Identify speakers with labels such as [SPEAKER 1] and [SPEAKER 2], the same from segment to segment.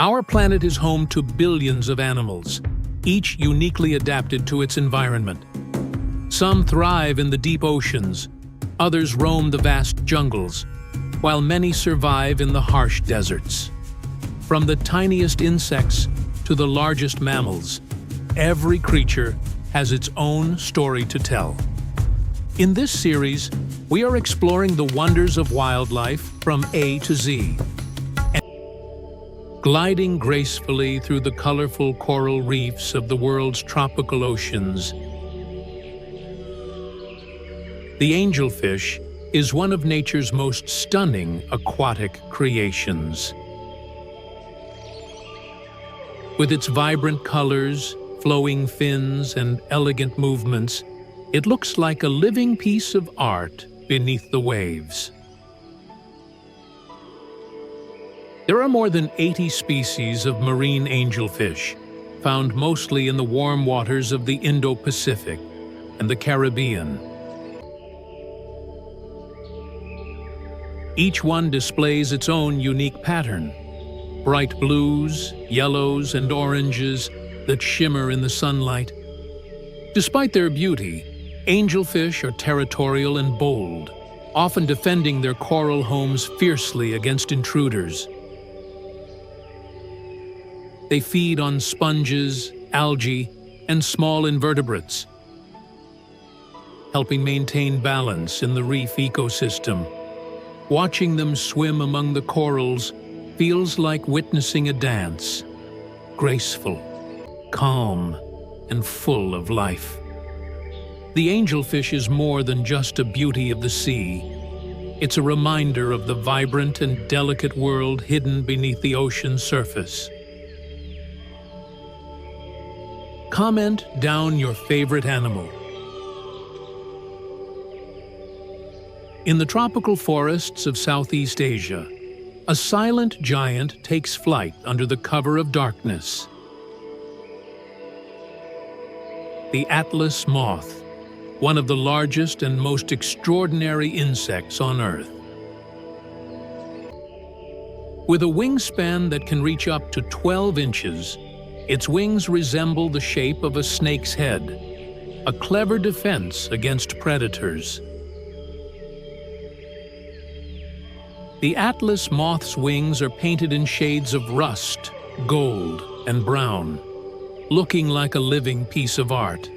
[SPEAKER 1] Our planet is home to billions of animals, each uniquely adapted to its environment. Some thrive in the deep oceans, others roam the vast jungles, while many survive in the harsh deserts. From the tiniest insects to the largest mammals, every creature has its own story to tell. In this series, we are exploring the wonders of wildlife from A to Z, gliding gracefully through the colorful coral reefs of the world's tropical oceans. The angelfish is one of nature's most stunning aquatic creations. With its vibrant colors, flowing fins, and elegant movements, it looks like a living piece of art beneath the waves. There are more than 80 species of marine angelfish, found mostly in the warm waters of the Indo-Pacific and the Caribbean. Each one displays its own unique pattern: bright blues, yellows, and oranges that shimmer in the sunlight. Despite their beauty, angelfish are territorial and bold, often defending their coral homes fiercely against intruders. They feed on sponges, algae, and small invertebrates, helping maintain balance in the reef ecosystem. Watching them swim among the corals feels like witnessing a dance, graceful, calm, and full of life. The angelfish is more than just a beauty of the sea. It's a reminder of the vibrant and delicate world hidden beneath the ocean's surface. Comment down your favorite animal. In the tropical forests of Southeast Asia, a silent giant takes flight under the cover of darkness. The Atlas moth, one of the largest and most extraordinary insects on Earth. With a wingspan that can reach up to 12 inches, its wings resemble the shape of a snake's head, a clever defense against predators. The Atlas moth's wings are painted in shades of rust, gold, and brown, looking like a living piece of art.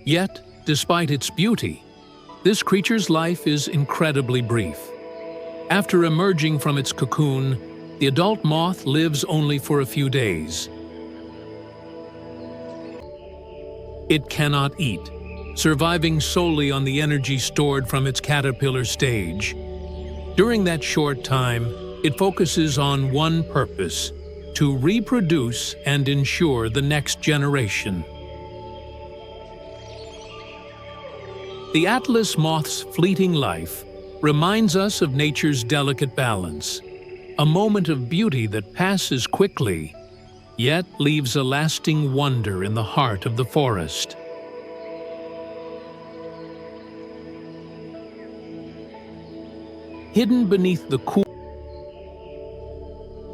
[SPEAKER 1] Yet, despite its beauty, this creature's life is incredibly brief. After emerging from its cocoon, the adult moth lives only for a few days. It cannot eat, surviving solely on the energy stored from its caterpillar stage. During that short time, it focuses on one purpose: to reproduce and ensure the next generation. The Atlas moth's fleeting life reminds us of nature's delicate balance, a moment of beauty that passes quickly, yet leaves a lasting wonder in the heart of the forest. Hidden beneath the cool,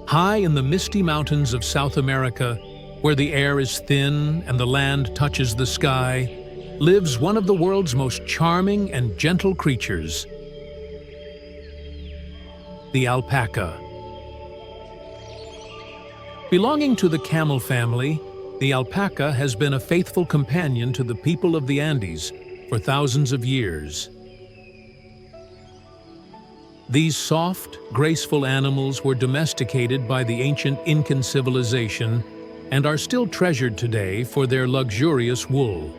[SPEAKER 1] high in the misty mountains of South America, where the air is thin and the land touches the sky, lives one of the world's most charming and gentle creatures, the alpaca. Belonging to the camel family, the alpaca has been a faithful companion to the people of the Andes for thousands of years. These soft, graceful animals were domesticated by the ancient Incan civilization and are still treasured today for their luxurious wool.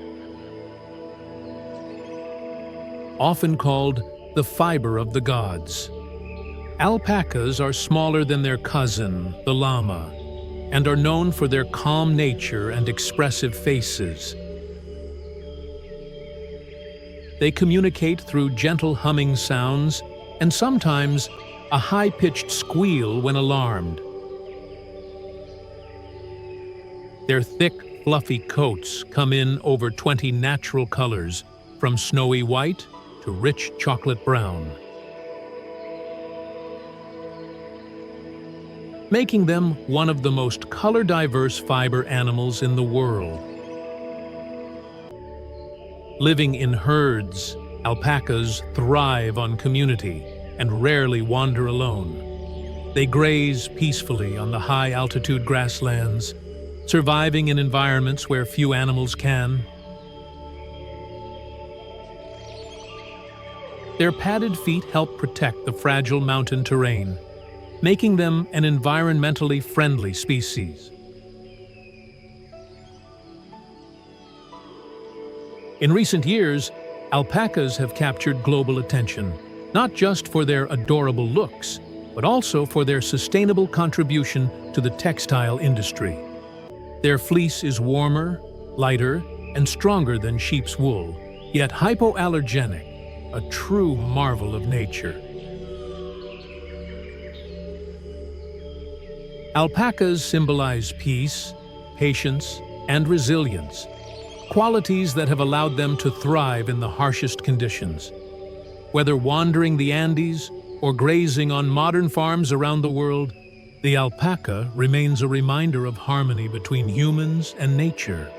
[SPEAKER 1] Often called the fiber of the gods, alpacas are smaller than their cousin, the llama, and are known for their calm nature and expressive faces. They communicate through gentle humming sounds and sometimes a high-pitched squeal when alarmed. Their thick, fluffy coats come in over 20 natural colors, from snowy white to rich chocolate brown. making them one of the most color-diverse fiber animals in the world. Living in herds, alpacas thrive on community and rarely wander alone. They graze peacefully on the high-altitude grasslands, surviving in environments where few animals can. Their padded feet help protect the fragile mountain terrain, making them an environmentally friendly species. In recent years, alpacas have captured global attention, not just for their adorable looks, but also for their sustainable contribution to the textile industry. Their fleece is warmer, lighter, and stronger than sheep's wool, yet hypoallergenic, a true marvel of nature. Alpacas symbolize peace, patience, and resilience, qualities that have allowed them to thrive in the harshest conditions. Whether wandering the Andes or grazing on modern farms around the world, the alpaca remains a reminder of harmony between humans and nature.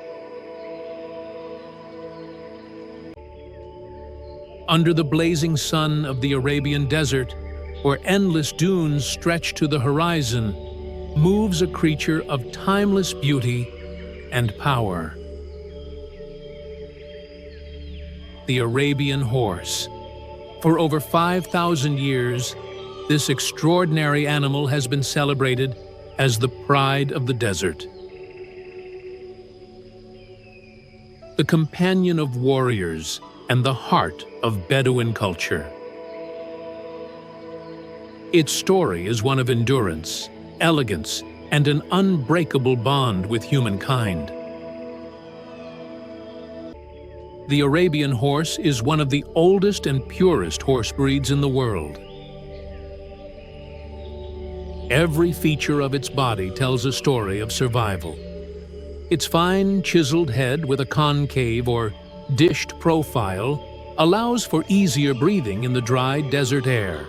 [SPEAKER 1] Under the blazing sun of the Arabian desert, where endless dunes stretch to the horizon, moves a creature of timeless beauty and power. The Arabian horse. For over 5,000 years, this extraordinary animal has been celebrated as the pride of the desert. The companion of warriors and the heart of Bedouin culture. Its story is one of endurance, elegance, and an unbreakable bond with humankind. The Arabian horse is one of the oldest and purest horse breeds in the world. Every feature of its body tells a story of survival. Its fine, chiseled head with a concave or dished profile allows for easier breathing in the dry desert air.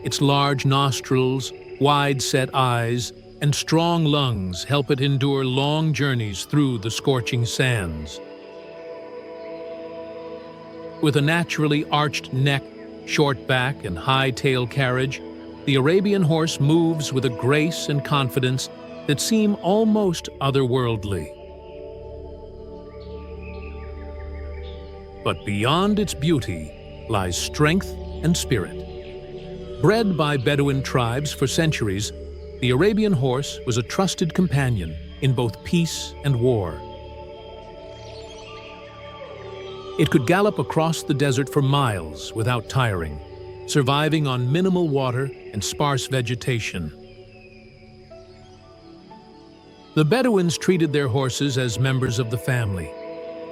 [SPEAKER 1] Its large nostrils, wide-set eyes, and strong lungs help it endure long journeys through the scorching sands. With a naturally arched neck, short back, and high tail carriage, the Arabian horse moves with a grace and confidence that seem almost otherworldly. But beyond its beauty lies strength and spirit. Bred by Bedouin tribes for centuries, the Arabian horse was a trusted companion in both peace and war. It could gallop across the desert for miles without tiring, surviving on minimal water and sparse vegetation. The Bedouins treated their horses as members of the family.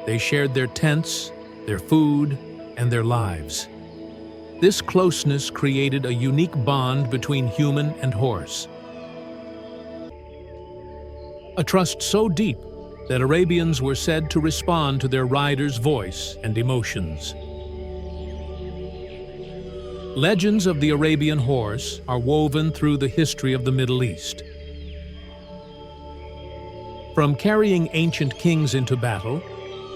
[SPEAKER 1] They shared their tents, their food, and their lives. This closeness created a unique bond between human and horse. A trust so deep that Arabians were said to respond to their rider's voice and emotions. Legends of the Arabian horse are woven through the history of the Middle East. From carrying ancient kings into battle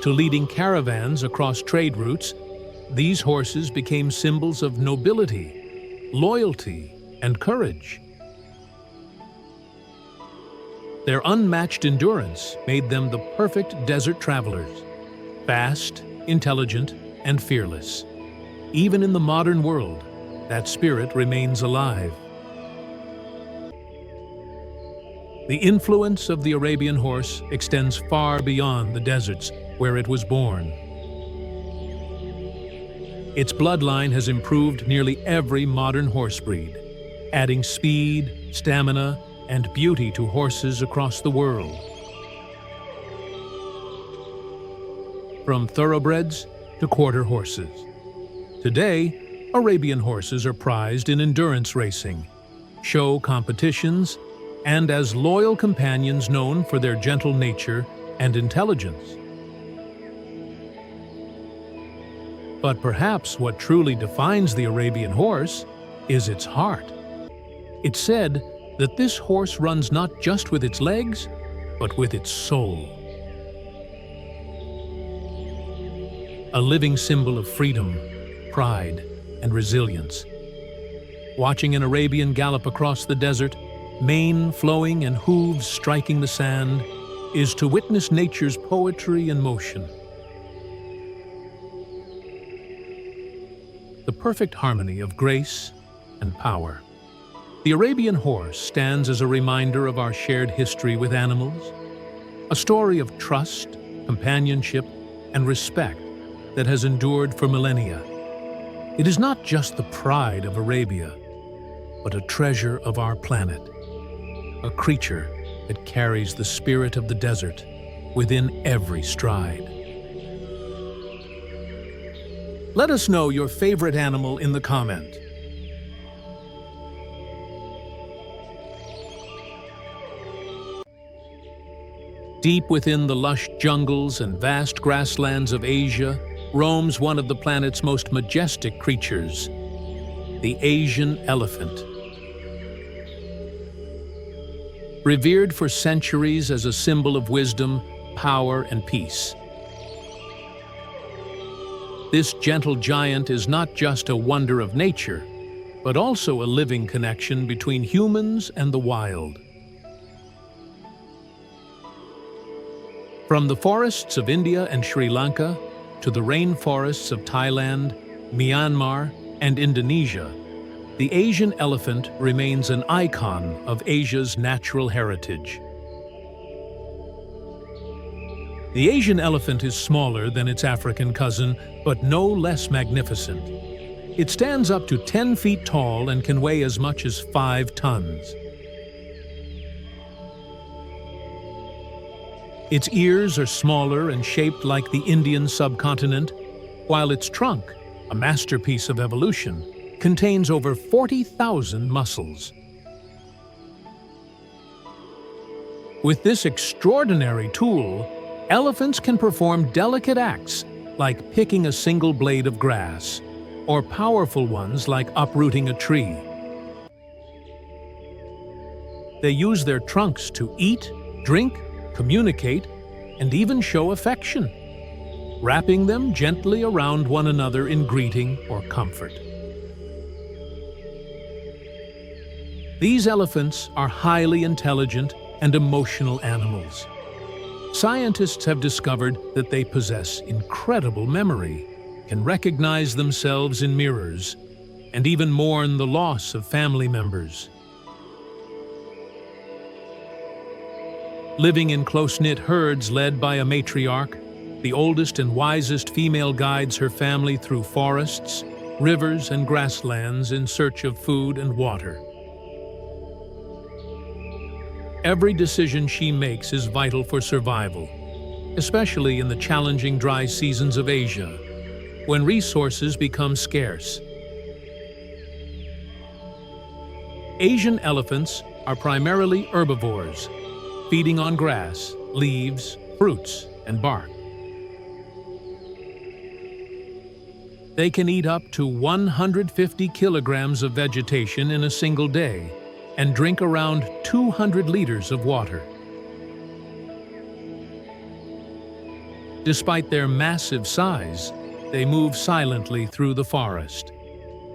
[SPEAKER 1] to leading caravans across trade routes, these horses became symbols of nobility, loyalty, and courage. Their unmatched endurance made them the perfect desert travelers, fast, intelligent, and fearless. Even in the modern world, that spirit remains alive. The influence of the Arabian horse extends far beyond the deserts where it was born. Its bloodline has improved nearly every modern horse breed, adding speed, stamina, and beauty to horses across the world. From thoroughbreds to quarter horses. Today, Arabian horses are prized in endurance racing, show competitions, and as loyal companions known for their gentle nature and intelligence. But perhaps what truly defines the Arabian horse is its heart. It's said that this horse runs not just with its legs, but with its soul. A living symbol of freedom, pride, and resilience. Watching an Arabian gallop across the desert, mane flowing and hooves striking the sand, is to witness nature's poetry in motion. The perfect harmony of grace and power. The Arabian horse stands as a reminder of our shared history with animals, a story of trust, companionship, and respect that has endured for millennia. It is not just the pride of Arabia, but a treasure of our planet, a creature that carries the spirit of the desert within every stride. Let us know your favorite animal in the comment. Deep within the lush jungles and vast grasslands of Asia roams one of the planet's most majestic creatures, the Asian elephant. Revered for centuries as a symbol of wisdom, power, and peace. This gentle giant is not just a wonder of nature, but also a living connection between humans and the wild. From the forests of India and Sri Lanka to the rainforests of Thailand, Myanmar, and Indonesia, the Asian elephant remains an icon of Asia's natural heritage. The Asian elephant is smaller than its African cousin, but no less magnificent. It stands up to 10 feet tall and can weigh as much as 5 tons. Its ears are smaller and shaped like the Indian subcontinent, while its trunk, a masterpiece of evolution, contains over 40,000 muscles. With this extraordinary tool, elephants can perform delicate acts like picking a single blade of grass, or powerful ones like uprooting a tree. They use their trunks to eat, drink, communicate, and even show affection, wrapping them gently around one another in greeting or comfort. These elephants are highly intelligent and emotional animals. Scientists have discovered that they possess incredible memory, can recognize themselves in mirrors, and even mourn the loss of family members. Living in close-knit herds led by a matriarch, the oldest and wisest female guides her family through forests, rivers, and grasslands in search of food and water. Every decision she makes is vital for survival, especially in the challenging dry seasons of Asia, when resources become scarce. Asian elephants are primarily herbivores, feeding on grass, leaves, fruits, and bark. They can eat up to 150 kilograms of vegetation in a single day and drink around 200 liters of water. Despite their massive size, they move silently through the forest,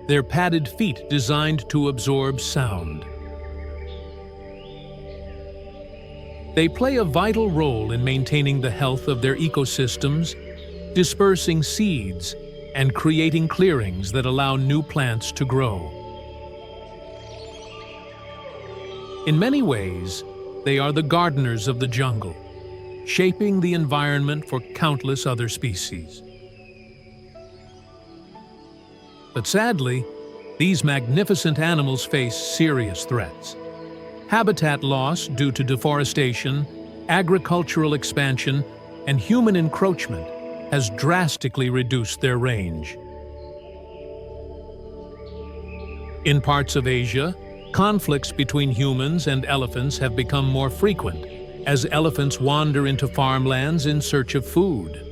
[SPEAKER 1] their padded feet designed to absorb sound. They play a vital role in maintaining the health of their ecosystems, dispersing seeds, and creating clearings that allow new plants to grow. In many ways, they are the gardeners of the jungle, shaping the environment for countless other species. But sadly, these magnificent animals face serious threats. Habitat loss due to deforestation, agricultural expansion, and human encroachment has drastically reduced their range. In parts of Asia, conflicts between humans and elephants have become more frequent as elephants wander into farmlands in search of food.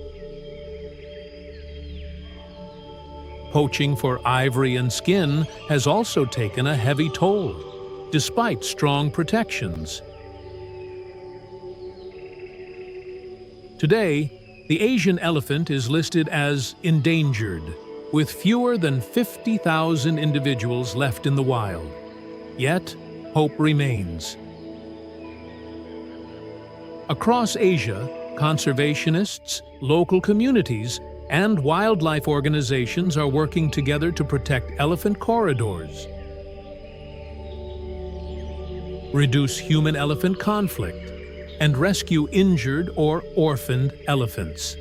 [SPEAKER 1] Poaching for ivory and skin has also taken a heavy toll, despite strong protections. Today, the Asian elephant is listed as endangered, with fewer than 50,000 individuals left in the wild. Yet, hope remains. Across Asia, conservationists, local communities, and wildlife organizations are working together to protect elephant corridors, reduce human-elephant conflict, and rescue injured or orphaned elephants.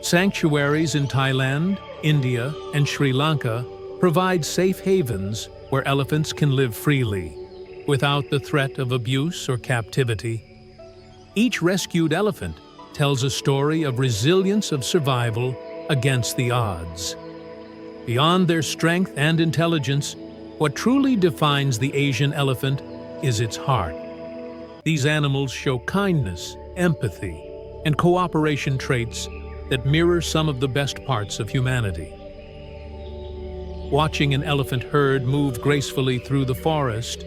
[SPEAKER 1] Sanctuaries in Thailand, India, and Sri Lanka provide safe havens where elephants can live freely, without the threat of abuse or captivity. Each rescued elephant tells a story of resilience of survival against the odds. Beyond their strength and intelligence, what truly defines the Asian elephant is its heart. These animals show kindness, empathy, and cooperation traits that mirror some of the best parts of humanity. Watching an elephant herd move gracefully through the forest,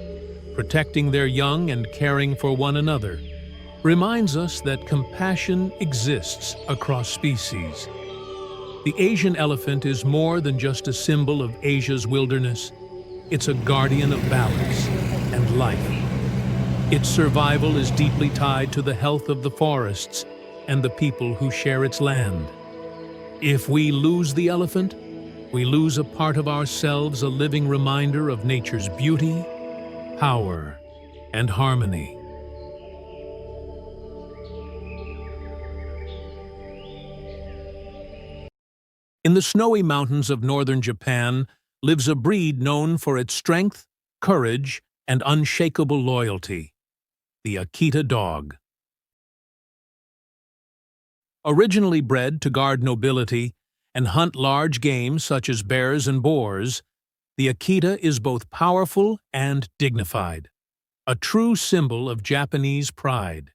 [SPEAKER 1] protecting their young and caring for one another, reminds us that compassion exists across species. The Asian elephant is more than just a symbol of Asia's wilderness. It's a guardian of balance and life. Its survival is deeply tied to the health of the forests and the people who share its land. If we lose the elephant, we lose a part of ourselves, a living reminder of nature's beauty, power, and harmony. In the snowy mountains of northern Japan lives a breed known for its strength, courage, and unshakable loyalty, the Akita dog. Originally bred to guard nobility and hunt large game such as bears and boars, the Akita is both powerful and dignified, a true symbol of Japanese pride.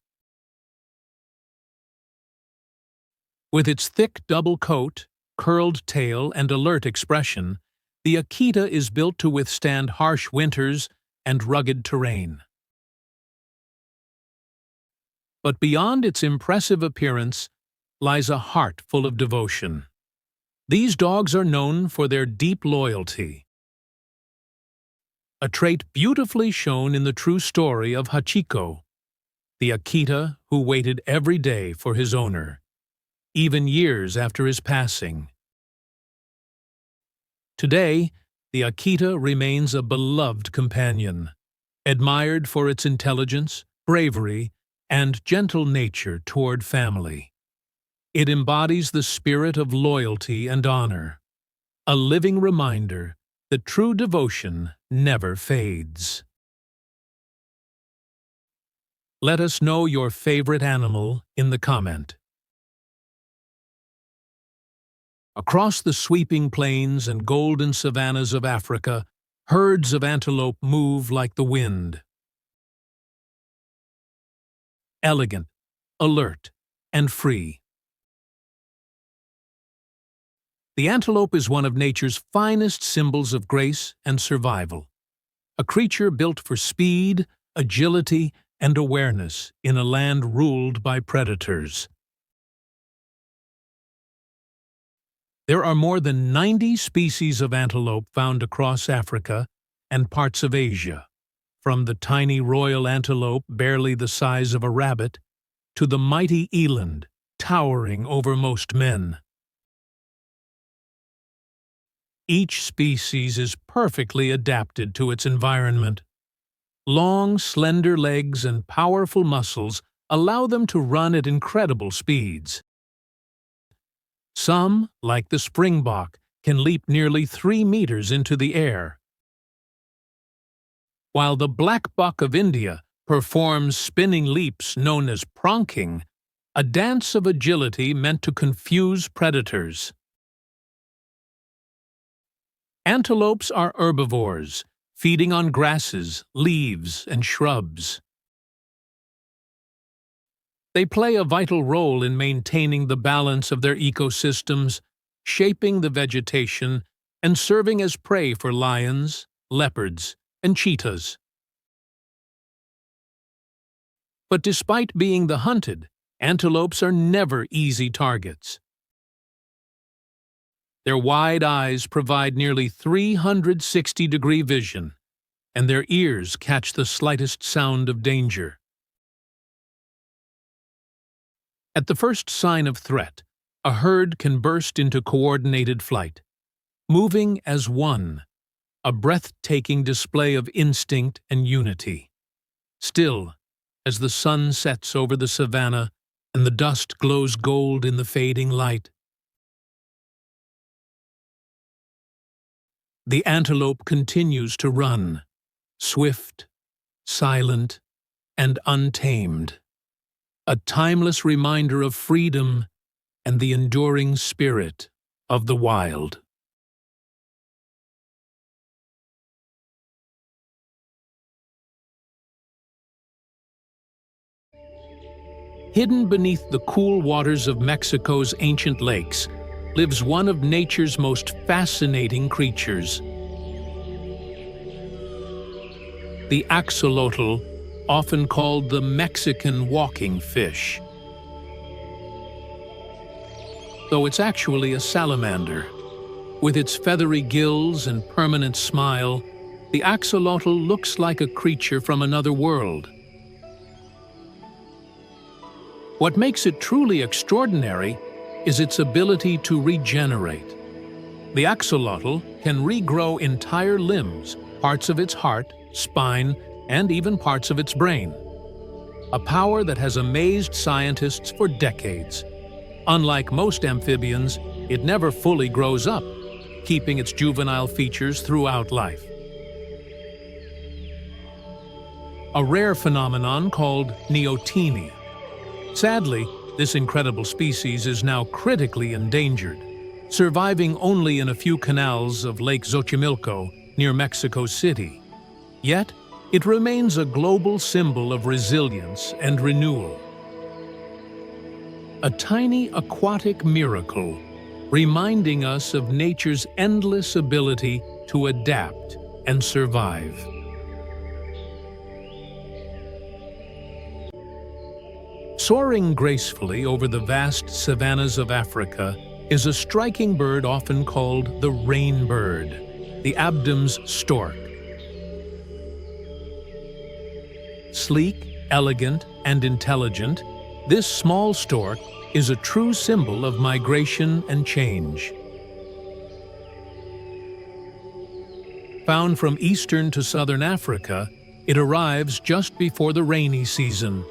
[SPEAKER 1] With its thick double coat, curled tail, and alert expression, the Akita is built to withstand harsh winters and rugged terrain. But beyond its impressive appearance lies a heart full of devotion. These dogs are known for their deep loyalty, a trait beautifully shown in the true story of Hachiko, the Akita who waited every day for his owner, even years after his passing. Today, the Akita remains a beloved companion, admired for its intelligence, bravery, and gentle nature toward family. It embodies the spirit of loyalty and honor, a living reminder that true devotion never fades. Let us know your favorite animal in the comment. Across the sweeping plains and golden savannas of Africa, herds of antelope move like the wind. Elegant, alert, and free. The antelope is one of nature's finest symbols of grace and survival, a creature built for speed, agility, and awareness in a land ruled by predators. There are more than 90 species of antelope found across Africa and parts of Asia, from the tiny royal antelope barely the size of a rabbit to the mighty eland, towering over most men. Each species is perfectly adapted to its environment. Long, slender legs and powerful muscles allow them to run at incredible speeds. Some, like the springbok, can leap nearly 3 meters into the air, while the black buck of India performs spinning leaps known as pronking, a dance of agility meant to confuse predators. Antelopes are herbivores, feeding on grasses, leaves, and shrubs. They play a vital role in maintaining the balance of their ecosystems, shaping the vegetation and serving as prey for lions, leopards, and cheetahs. But despite being the hunted, antelopes are never easy targets. Their wide eyes provide nearly 360-degree vision, and their ears catch the slightest sound of danger. At the first sign of threat, a herd can burst into coordinated flight, moving as one, a breathtaking display of instinct and unity. Still, as the sun sets over the savanna and the dust glows gold in the fading light, the antelope continues to run, swift, silent, and untamed, a timeless reminder of freedom and the enduring spirit of the wild. Hidden beneath the cool waters of Mexico's ancient lakes lives one of nature's most fascinating creatures. The axolotl, often called the Mexican walking fish. Though it's actually a salamander. With its feathery gills and permanent smile, the axolotl looks like a creature from another world. What makes it truly extraordinary is its ability to regenerate. The axolotl can regrow entire limbs, parts of its heart, spine, and even parts of its brain. A power that has amazed scientists for decades. Unlike most amphibians, it never fully grows up, keeping its juvenile features throughout life. A rare phenomenon called neoteny. Sadly, this incredible species is now critically endangered, surviving only in a few canals of Lake Xochimilco near Mexico City. Yet, it remains a global symbol of resilience and renewal. A tiny aquatic miracle, reminding us of nature's endless ability to adapt and survive. Soaring gracefully over the vast savannas of Africa is a striking bird often called the rainbird, the Abdam's stork. Sleek, elegant, and intelligent, this small stork is a true symbol of migration and change. Found from eastern to southern Africa, it arrives just before the rainy season.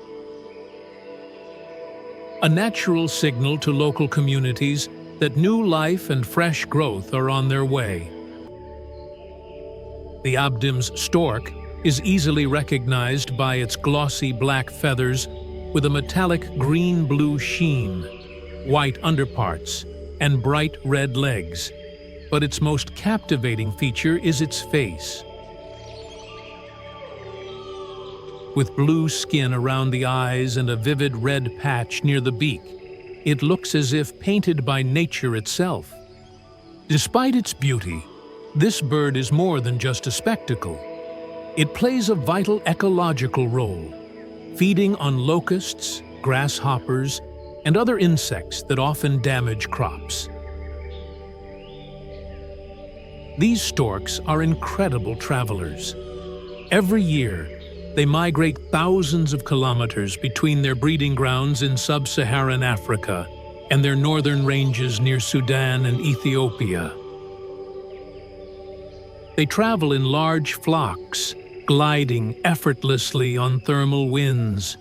[SPEAKER 1] A natural signal to local communities that new life and fresh growth are on their way. The Abdam's stork is easily recognized by its glossy black feathers with a metallic green-blue sheen, white underparts, and bright red legs. But its most captivating feature is its face. With blue skin around the eyes and a vivid red patch near the beak, it looks as if painted by nature itself. Despite its beauty, this bird is more than just a spectacle. It plays a vital ecological role, feeding on locusts, grasshoppers, and other insects that often damage crops. These storks are incredible travelers. Every year, they migrate thousands of kilometers between their breeding grounds in sub-Saharan Africa and their northern ranges near Sudan and Ethiopia. They travel in large flocks, gliding effortlessly on thermal winds,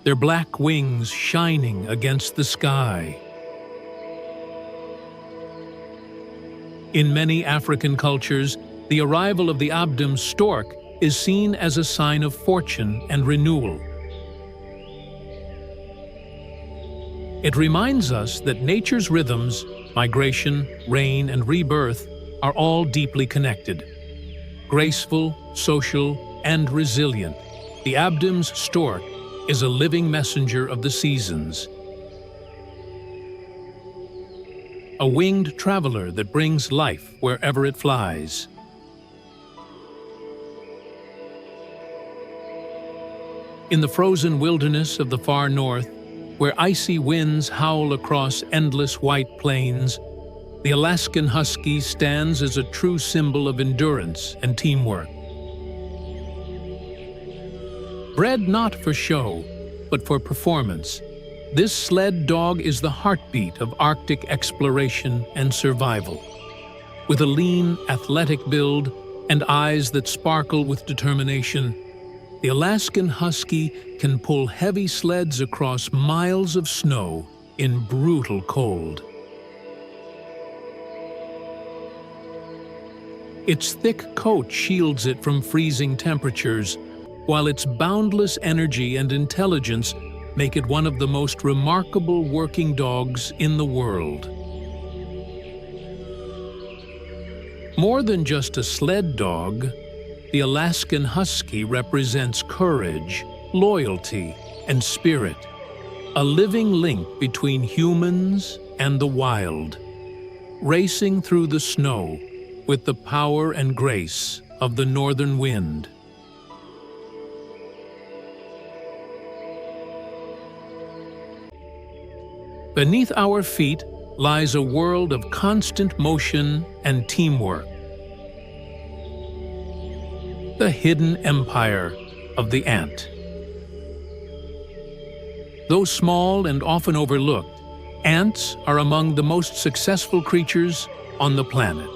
[SPEAKER 1] their black wings shining against the sky. In many African cultures, the arrival of the Abdam's stork is seen as a sign of fortune and renewal. It reminds us that nature's rhythms, migration, rain, and rebirth, are all deeply connected. Graceful, social, and resilient, the Abdam's stork is a living messenger of the seasons. a winged traveler that brings life wherever it flies. In the frozen wilderness of the far north, where icy winds howl across endless white plains, the Alaskan husky stands as a true symbol of endurance and teamwork. Bred not for show, but for performance, this sled dog is the heartbeat of Arctic exploration and survival. With a lean, athletic build and eyes that sparkle with determination, the Alaskan husky can pull heavy sleds across miles of snow in brutal cold. Its thick coat shields it from freezing temperatures, while its boundless energy and intelligence make it one of the most remarkable working dogs in the world. More than just a sled dog, the Alaskan husky represents courage, loyalty, and spirit, a living link between humans and the wild, racing through the snow with the power and grace of the northern wind. Beneath our feet lies a world of constant motion and teamwork. The hidden empire of the ant. Though small and often overlooked, ants are among the most successful creatures on the planet.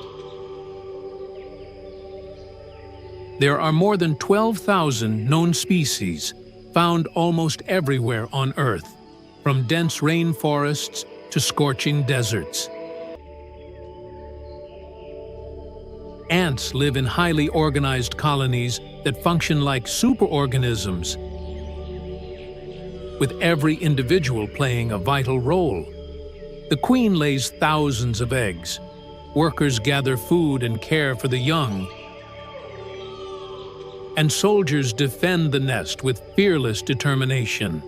[SPEAKER 1] There are more than 12,000 known species found almost everywhere on Earth, from dense rainforests to scorching deserts. Ants live in highly organized colonies that function like superorganisms, with every individual playing a vital role. The queen lays thousands of eggs. Workers gather food and care for the young. And soldiers defend the nest with fearless determination.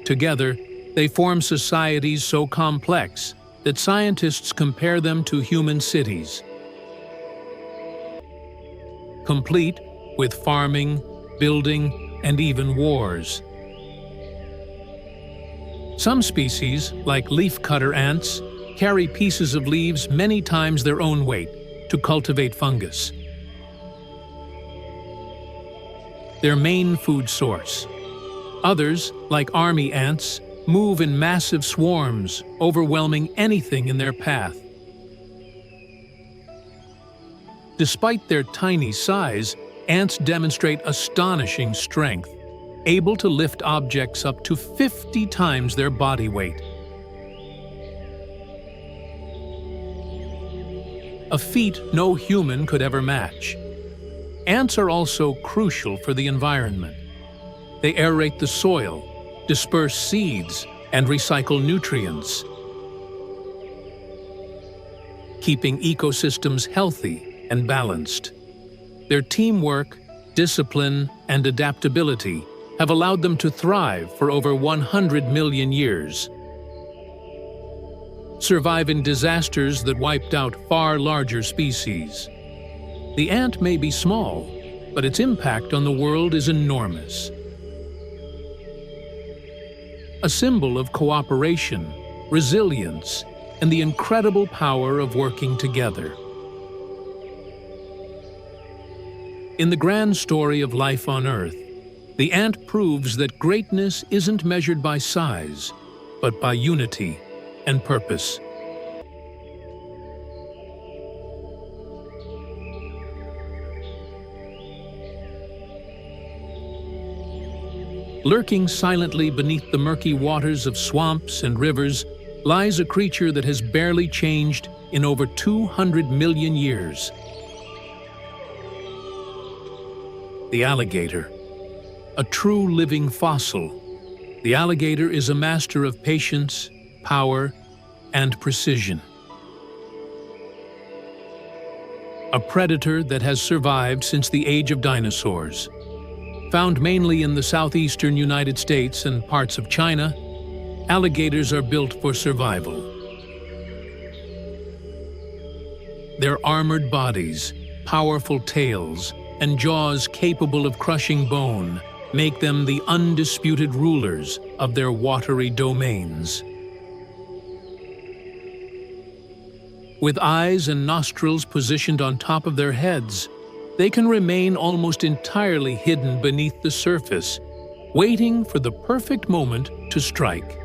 [SPEAKER 1] Together, they form societies so complex that scientists compare them to human cities, complete with farming, building, and even wars. Some species, like leafcutter ants, carry pieces of leaves many times their own weight to cultivate fungus, their main food source. Others, like army ants, move in massive swarms, overwhelming anything in their path. Despite their tiny size, ants demonstrate astonishing strength, able to lift objects up to 50 times their body weight. A feat no human could ever match. Ants are also crucial for the environment. They aerate the soil, disperse seeds, and recycle nutrients, keeping ecosystems healthy and balanced. Their teamwork, discipline, and adaptability have allowed them to thrive for over 100 million years, surviving disasters that wiped out far larger species. The ant may be small, but its impact on the world is enormous. A symbol of cooperation, resilience, and the incredible power of working together. In the grand story of life on Earth, the ant proves that greatness isn't measured by size, but by unity and purpose. Lurking silently beneath the murky waters of swamps and rivers lies a creature that has barely changed in over 200 million years. The alligator, a true living fossil. The alligator is a master of patience, power, and precision. A predator that has survived since the age of dinosaurs. Found mainly in the southeastern United States and parts of China, alligators are built for survival. Their armored bodies, powerful tails, and jaws capable of crushing bone make them the undisputed rulers of their watery domains. With eyes and nostrils positioned on top of their heads, they can remain almost entirely hidden beneath the surface, waiting for the perfect moment to strike.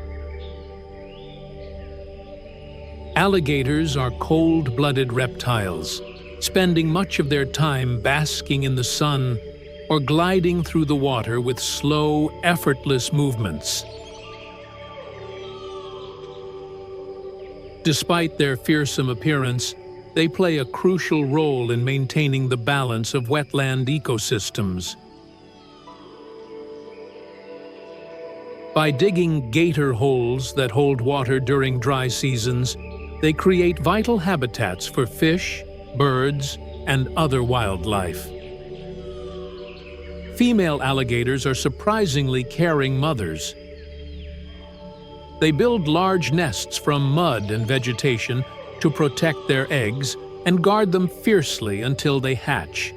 [SPEAKER 1] Alligators are cold-blooded reptiles, spending much of their time basking in the sun or gliding through the water with slow, effortless movements. Despite their fearsome appearance, they play a crucial role in maintaining the balance of wetland ecosystems. By digging gator holes that hold water during dry seasons, they create vital habitats for fish, birds, and other wildlife. Female alligators are surprisingly caring mothers. They build large nests from mud and vegetation to protect their eggs and guard them fiercely until they hatch.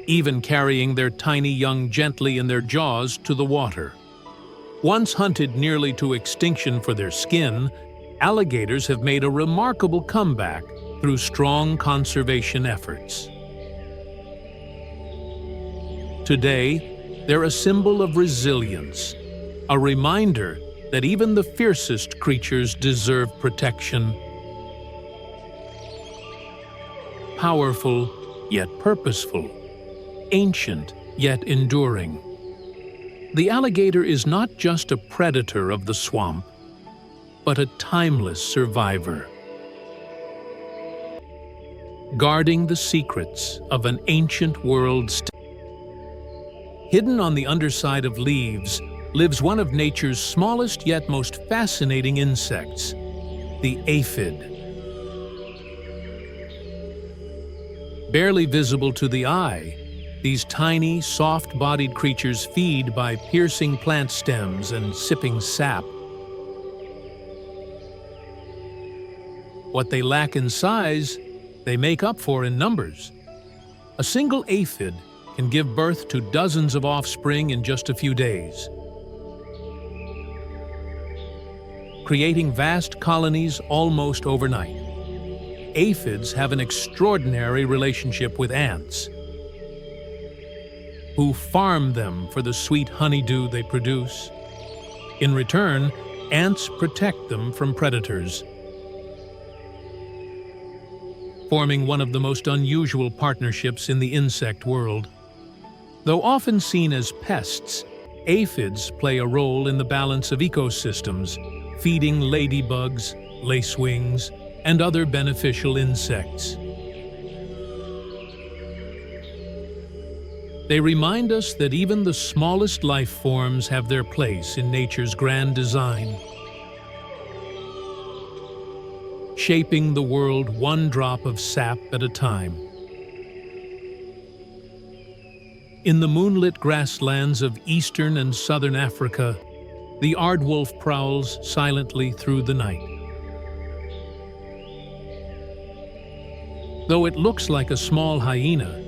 [SPEAKER 1] Even carrying their tiny young gently in their jaws to the water. Once hunted nearly to extinction for their skin, alligators have made a remarkable comeback through strong conservation efforts. Today, they're a symbol of resilience, a reminder that even the fiercest creatures deserve protection. Powerful, yet purposeful. Ancient, yet enduring. The alligator is not just a predator of the swamp, but a timeless survivor. Guarding the secrets of an ancient world. Hidden on the underside of leaves lives one of nature's smallest yet most fascinating insects, the aphid. Barely visible to the eye, these tiny, soft-bodied creatures feed by piercing plant stems and sipping sap. What they lack in size, they make up for in numbers. A single aphid can give birth to dozens of offspring in just a few days, creating vast colonies almost overnight. Aphids have an extraordinary relationship with ants, who farm them for the sweet honeydew they produce. In return, ants protect them from predators, forming one of the most unusual partnerships in the insect world. Though often seen as pests, aphids play a role in the balance of ecosystems, feeding ladybugs, lacewings, and other beneficial insects. They remind us that even the smallest life forms have their place in nature's grand design, shaping the world one drop of sap at a time. In the moonlit grasslands of eastern and southern Africa, the aardwolf prowls silently through the night. Though it looks like a small hyena,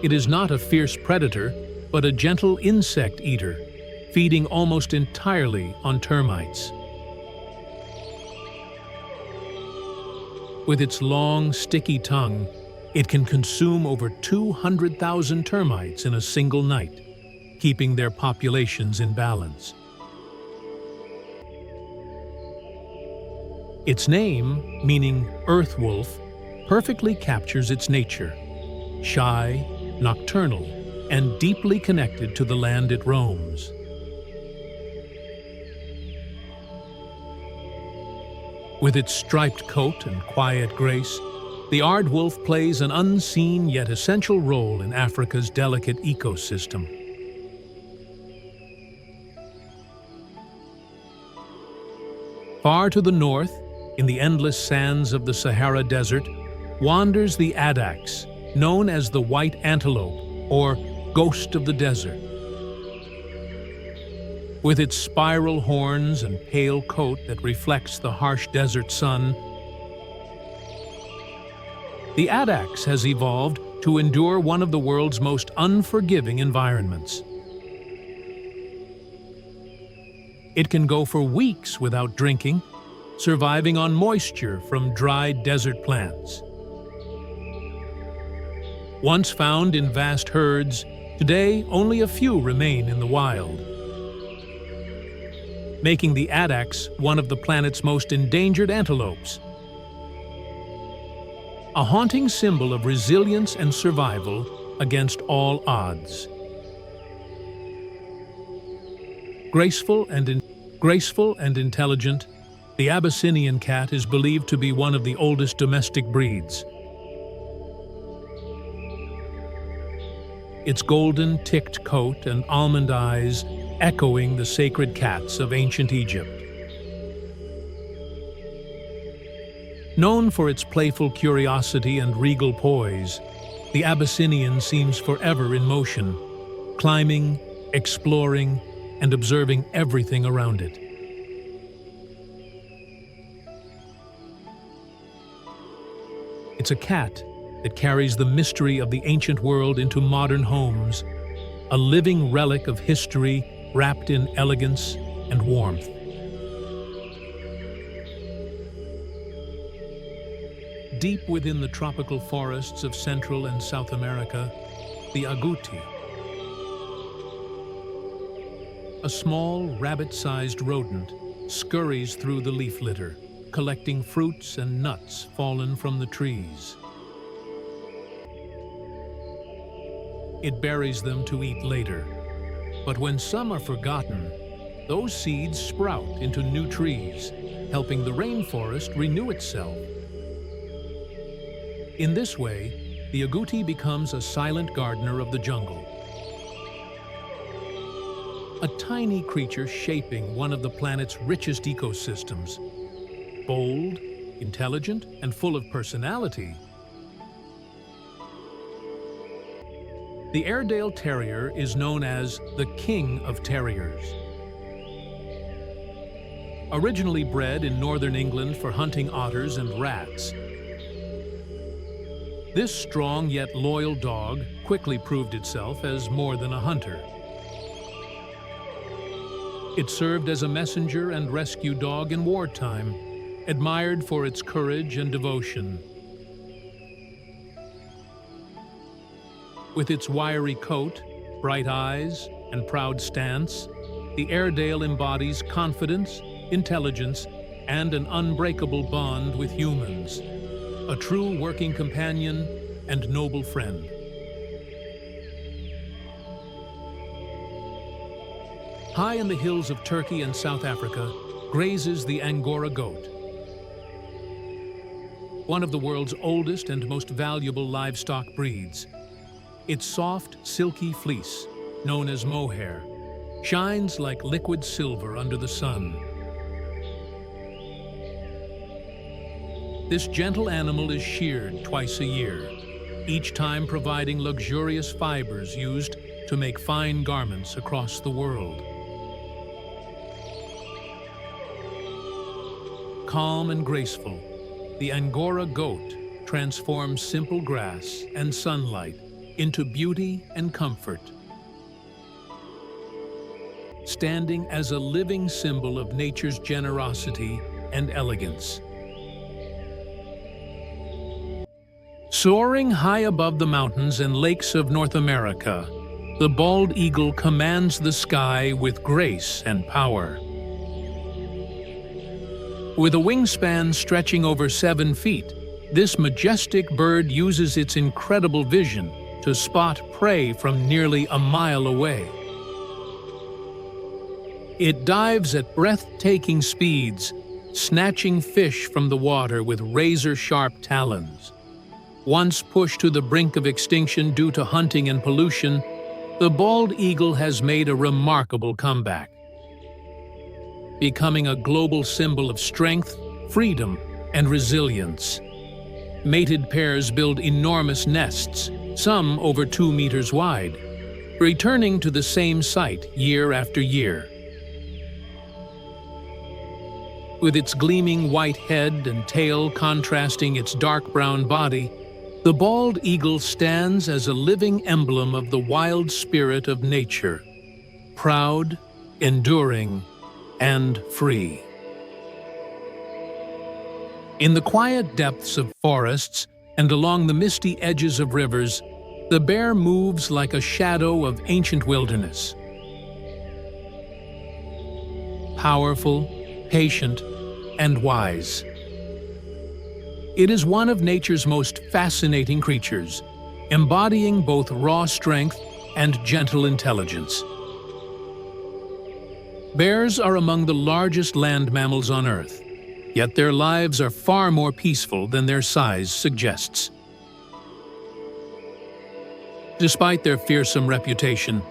[SPEAKER 1] it is not a fierce predator, but a gentle insect eater, feeding almost entirely on termites. With its long, sticky tongue, it can consume over 200,000 termites in a single night, keeping their populations in balance. Its name, meaning earth wolf, perfectly captures its nature: shy, nocturnal, and deeply connected to the land it roams. With its striped coat and quiet grace, the aardwolf plays an unseen yet essential role in Africa's delicate ecosystem. Far to the north, in the endless sands of the Sahara Desert, wanders the addax, known as the white antelope, or ghost of the desert. With its spiral horns and pale coat that reflects the harsh desert sun, The addax has evolved to endure one of the world's most unforgiving environments. It can go for weeks without drinking, surviving on moisture from dried desert plants. Once found in vast herds, today only a few remain in the wild, making the addax one of the planet's most endangered antelopes. A haunting symbol of resilience and survival against all odds. Graceful and intelligent, the Abyssinian cat is believed to be one of the oldest domestic breeds. Its golden ticked coat and almond eyes echoing the sacred cats of ancient Egypt. Known for its playful curiosity and regal poise, the Abyssinian seems forever in motion, climbing, exploring, and observing everything around it. It's a cat that carries the mystery of the ancient world into modern homes, a living relic of history wrapped in elegance and warmth. Deep within the tropical forests of Central and South America, the agouti, a small, rabbit-sized rodent, scurries through the leaf litter, collecting fruits and nuts fallen from the trees. It buries them to eat later, but when some are forgotten, those seeds sprout into new trees, helping the rainforest renew itself. In this way, the agouti becomes a silent gardener of the jungle. A tiny creature shaping one of the planet's richest ecosystems. Bold, intelligent, and full of personality, the Airedale Terrier is known as the King of Terriers. Originally bred in northern England for hunting otters and rats, this strong yet loyal dog quickly proved itself as more than a hunter. It served as a messenger and rescue dog in wartime, admired for its courage and devotion. With its wiry coat, bright eyes, and proud stance, the Airedale embodies confidence, intelligence, and an unbreakable bond with humans. A true working companion and noble friend. High in the hills of Turkey and South Africa grazes the Angora goat, one of the world's oldest and most valuable livestock breeds. Its soft, silky fleece, known as mohair, shines like liquid silver under the sun. This gentle animal is sheared twice a year, each time providing luxurious fibers used to make fine garments across the world. Calm and graceful, the Angora goat transforms simple grass and sunlight into beauty and comfort, standing as a living symbol of nature's generosity and elegance. Soaring high above the mountains and lakes of North America, the bald eagle commands the sky with grace and power. With a wingspan stretching over 7 feet, this majestic bird uses its incredible vision to spot prey from nearly a mile away. It dives at breathtaking speeds, snatching fish from the water with razor-sharp talons. Once pushed to the brink of extinction due to hunting and pollution, the bald eagle has made a remarkable comeback, becoming a global symbol of strength, freedom, and resilience. Mated pairs build enormous nests, some over 2 meters wide, returning to the same site year after year. With its gleaming white head and tail contrasting its dark brown body, The bald eagle stands as a living emblem of the wild spirit of nature, proud, enduring, and free. In the quiet depths of forests and along the misty edges of rivers, the bear moves like a shadow of ancient wilderness. Powerful, patient, and wise. It is one of nature's most fascinating creatures, embodying both raw strength and gentle intelligence. Bears are among the largest land mammals on Earth, yet their lives are far more peaceful than their size suggests. Despite their fearsome reputation,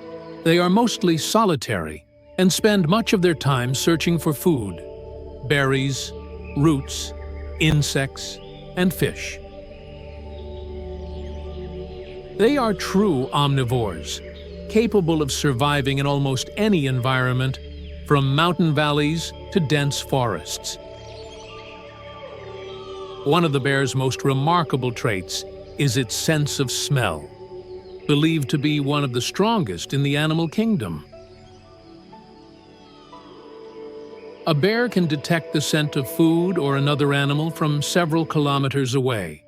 [SPEAKER 1] they are mostly solitary and spend much of their time searching for food, berries, roots, insects, and fish. They are true omnivores, capable of surviving in almost any environment, from mountain valleys to dense forests. One of the bear's most remarkable traits is its sense of smell, believed to be one of the strongest in the animal kingdom. A bear can detect the scent of food or another animal from several kilometers away.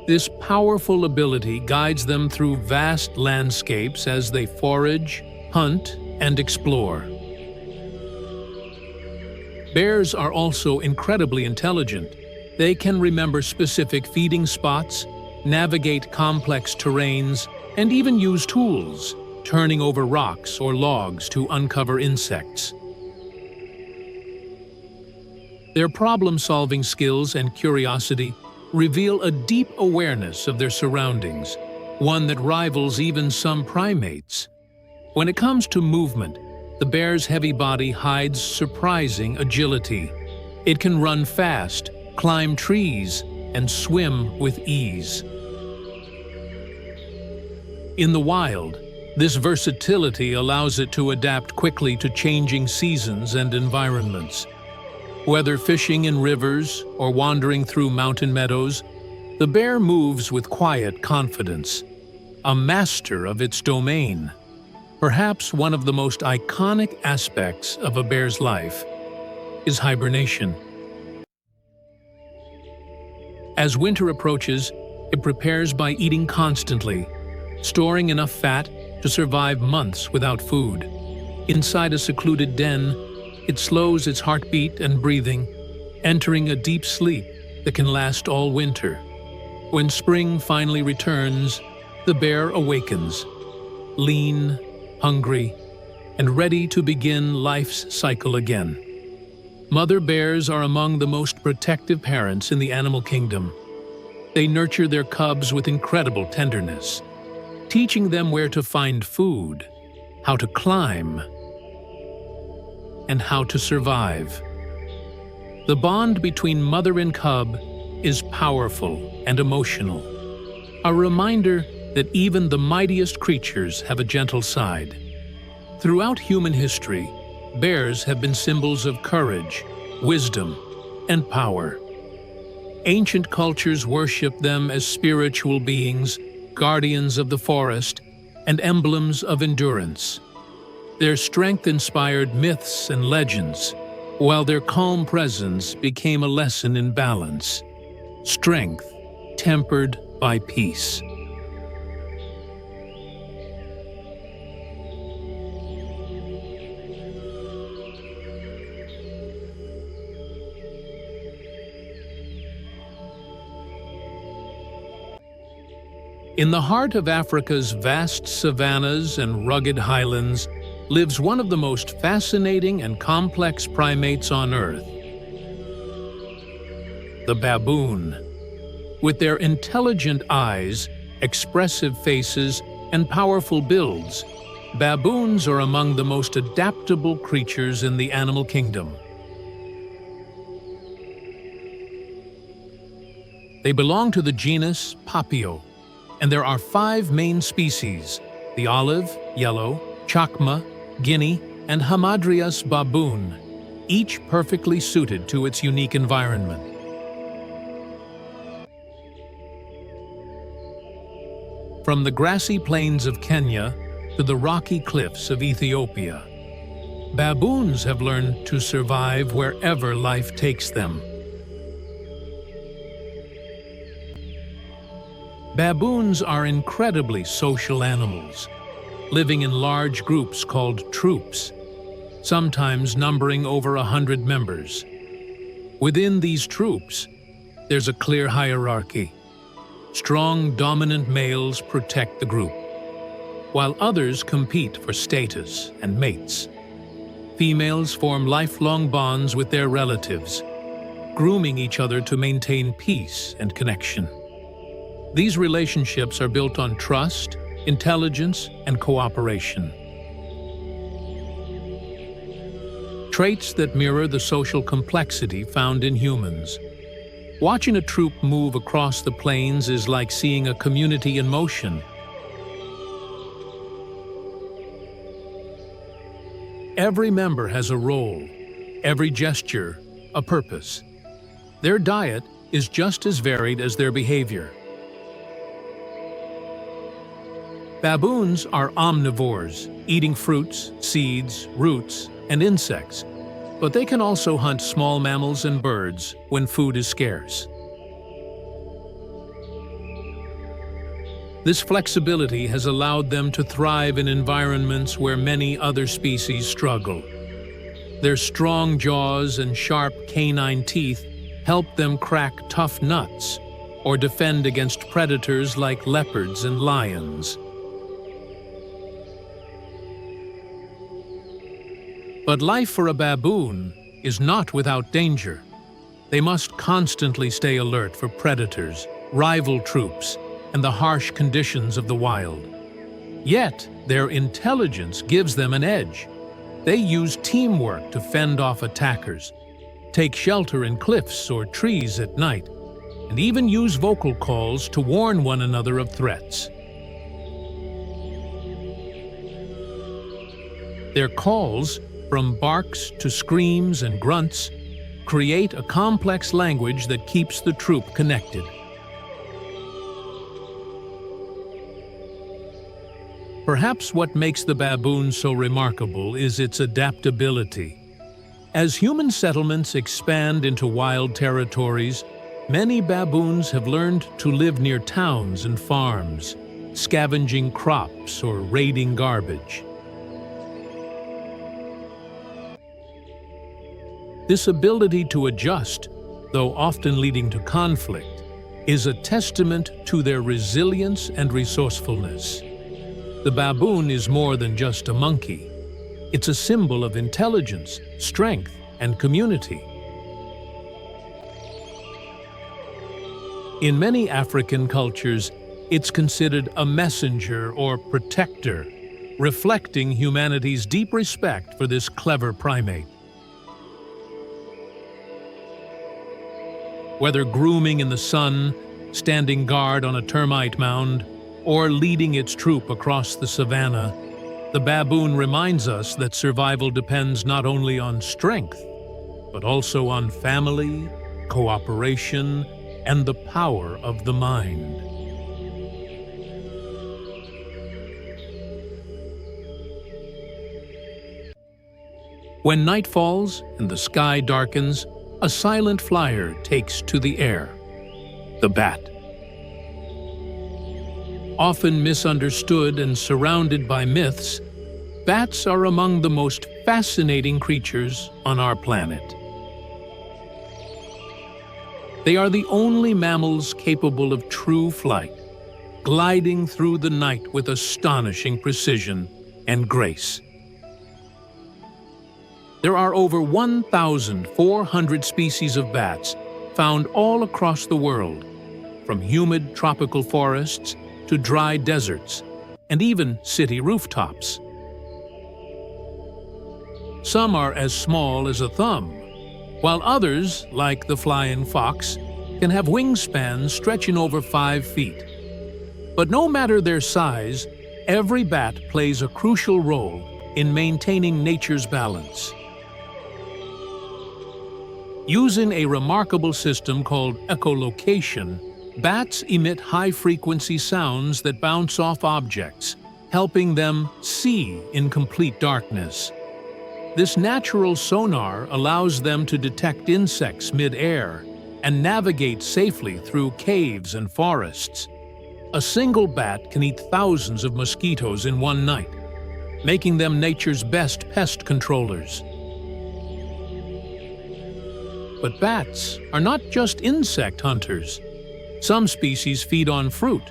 [SPEAKER 1] This powerful ability guides them through vast landscapes as they forage, hunt, and explore. Bears are also incredibly intelligent. They can remember specific feeding spots, navigate complex terrains, and even use tools, turning over rocks or logs to uncover insects. Their problem-solving skills and curiosity reveal a deep awareness of their surroundings, one that rivals even some primates. When it comes to movement, the bear's heavy body hides surprising agility. It can run fast, climb trees, and swim with ease. In the wild, this versatility allows it to adapt quickly to changing seasons and environments. Whether fishing in rivers or wandering through mountain meadows, the bear moves with quiet confidence, a master of its domain. Perhaps one of the most iconic aspects of a bear's life is hibernation. As winter approaches, it prepares by eating constantly, storing enough fat to survive months without food. Inside a secluded den, it slows its heartbeat and breathing, entering a deep sleep that can last all winter. When spring finally returns, the bear awakens, lean, hungry, and ready to begin life's cycle again. Mother bears are among the most protective parents in the animal kingdom. They nurture their cubs with incredible tenderness, teaching them where to find food, how to climb, and how to survive. The bond between mother and cub is powerful and emotional, a reminder that even the mightiest creatures have a gentle side. Throughout human history, bears have been symbols of courage, wisdom, and power. Ancient cultures worship them as spiritual beings, guardians of the forest, and emblems of endurance. Their strength inspired myths and legends, while their calm presence became a lesson in balance, strength tempered by peace. In the heart of Africa's vast savannas and rugged highlands lives one of the most fascinating and complex primates on Earth, the baboon. With their intelligent eyes, expressive faces, and powerful builds, baboons are among the most adaptable creatures in the animal kingdom. They belong to the genus Papio, and there are 5 main species: the olive, yellow, chacma, Guinea, and Hamadryas baboon, each perfectly suited to its unique environment. From the grassy plains of Kenya to the rocky cliffs of Ethiopia, baboons have learned to survive wherever life takes them. Baboons are incredibly social animals, living in large groups called troops, sometimes numbering over 100 members. Within these troops, there's a clear hierarchy. Strong, dominant males protect the group, while others compete for status and mates. Females form lifelong bonds with their relatives, grooming each other to maintain peace and connection. These relationships are built on trust, intelligence, and cooperation. Traits that mirror the social complexity found in humans. Watching a troop move across the plains is like seeing a community in motion. Every member has a role, every gesture, a purpose. Their diet is just as varied as their behavior. Baboons are omnivores, eating fruits, seeds, roots, and insects, but they can also hunt small mammals and birds when food is scarce. This flexibility has allowed them to thrive in environments where many other species struggle. Their strong jaws and sharp canine teeth help them crack tough nuts or defend against predators like leopards and lions. But life for a baboon is not without danger. They must constantly stay alert for predators, rival troops, and the harsh conditions of the wild. Yet, their intelligence gives them an edge. They use teamwork to fend off attackers, take shelter in cliffs or trees at night, and even use vocal calls to warn one another of threats. Their calls, from barks to screams and grunts, create a complex language that keeps the troop connected. Perhaps what makes the baboon so remarkable is its adaptability. As human settlements expand into wild territories, many baboons have learned to live near towns and farms, scavenging crops or raiding garbage. This ability to adjust, though often leading to conflict, is a testament to their resilience and resourcefulness. The baboon is more than just a monkey. It's a symbol of intelligence, strength, and community. In many African cultures, it's considered a messenger or protector, reflecting humanity's deep respect for this clever primate. Whether grooming in the sun, standing guard on a termite mound, or leading its troop across the savannah, the baboon reminds us that survival depends not only on strength, but also on family, cooperation, and the power of the mind. When night falls and the sky darkens, a silent flyer takes to the air, the bat. Often misunderstood and surrounded by myths, bats are among the most fascinating creatures on our planet. They are the only mammals capable of true flight, gliding through the night with astonishing precision and grace. There are over 1,400 species of bats found all across the world, from humid tropical forests to dry deserts, and even city rooftops. Some are as small as a thumb, while others, like the flying fox, can have wingspans stretching over 5 feet. But no matter their size, every bat plays a crucial role in maintaining nature's balance. Using a remarkable system called echolocation, Bats emit high-frequency sounds that bounce off objects, helping them see in complete darkness. This natural sonar allows them to detect insects mid-air and navigate safely through caves and forests. A single bat can eat thousands of mosquitoes in one night, making them nature's best pest controllers. But bats are not just insect hunters. Some species feed on fruit,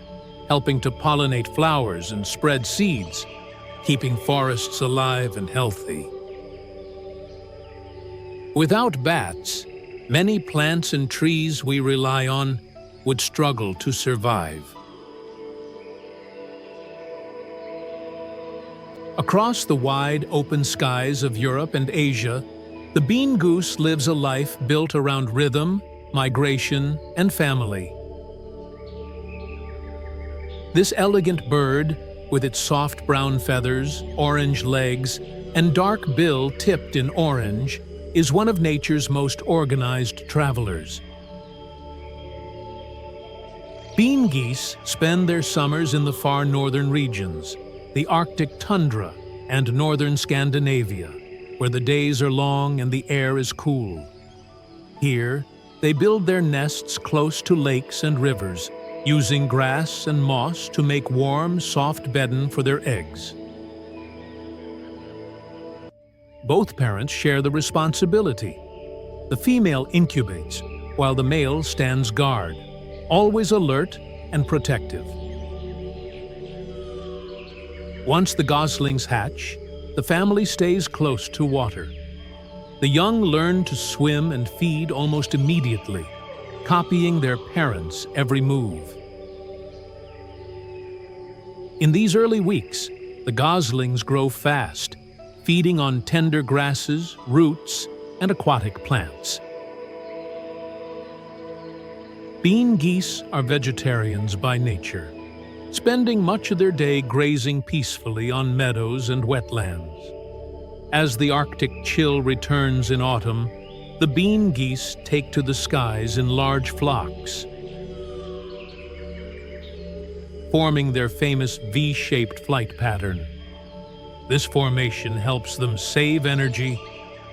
[SPEAKER 1] helping to pollinate flowers and spread seeds, keeping forests alive and healthy. Without bats, many plants and trees we rely on would struggle to survive. Across the wide, open skies of Europe and Asia, the bean goose lives a life built around rhythm, migration, and family. This elegant bird, with its soft brown feathers, orange legs, and dark bill tipped in orange, is one of nature's most organized travelers. Bean geese spend their summers in the far northern regions, the Arctic tundra and northern Scandinavia, where the days are long and the air is cool. Here, they build their nests close to lakes and rivers, using grass and moss to make warm, soft bedding for their eggs. Both parents share the responsibility. The female incubates, while the male stands guard, always alert and protective. Once the goslings hatch, the family stays close to water. The young learn to swim and feed almost immediately, copying their parents' every move. In these early weeks, the goslings grow fast, feeding on tender grasses, roots, and aquatic plants. Bean geese are vegetarians by nature, spending much of their day grazing peacefully on meadows and wetlands. As the Arctic chill returns in autumn, the bean geese take to the skies in large flocks, forming their famous V-shaped flight pattern. This formation helps them save energy,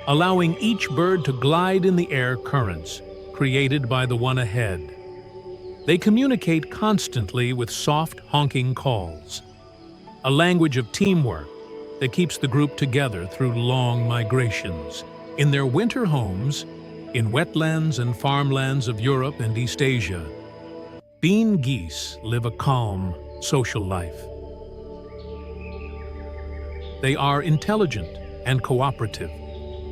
[SPEAKER 1] allowing each bird to glide in the air currents created by the one ahead. They communicate constantly with soft, honking calls, a language of teamwork that keeps the group together through long migrations. In their winter homes, in wetlands and farmlands of Europe and East Asia, bean geese live a calm, social life. They are intelligent and cooperative,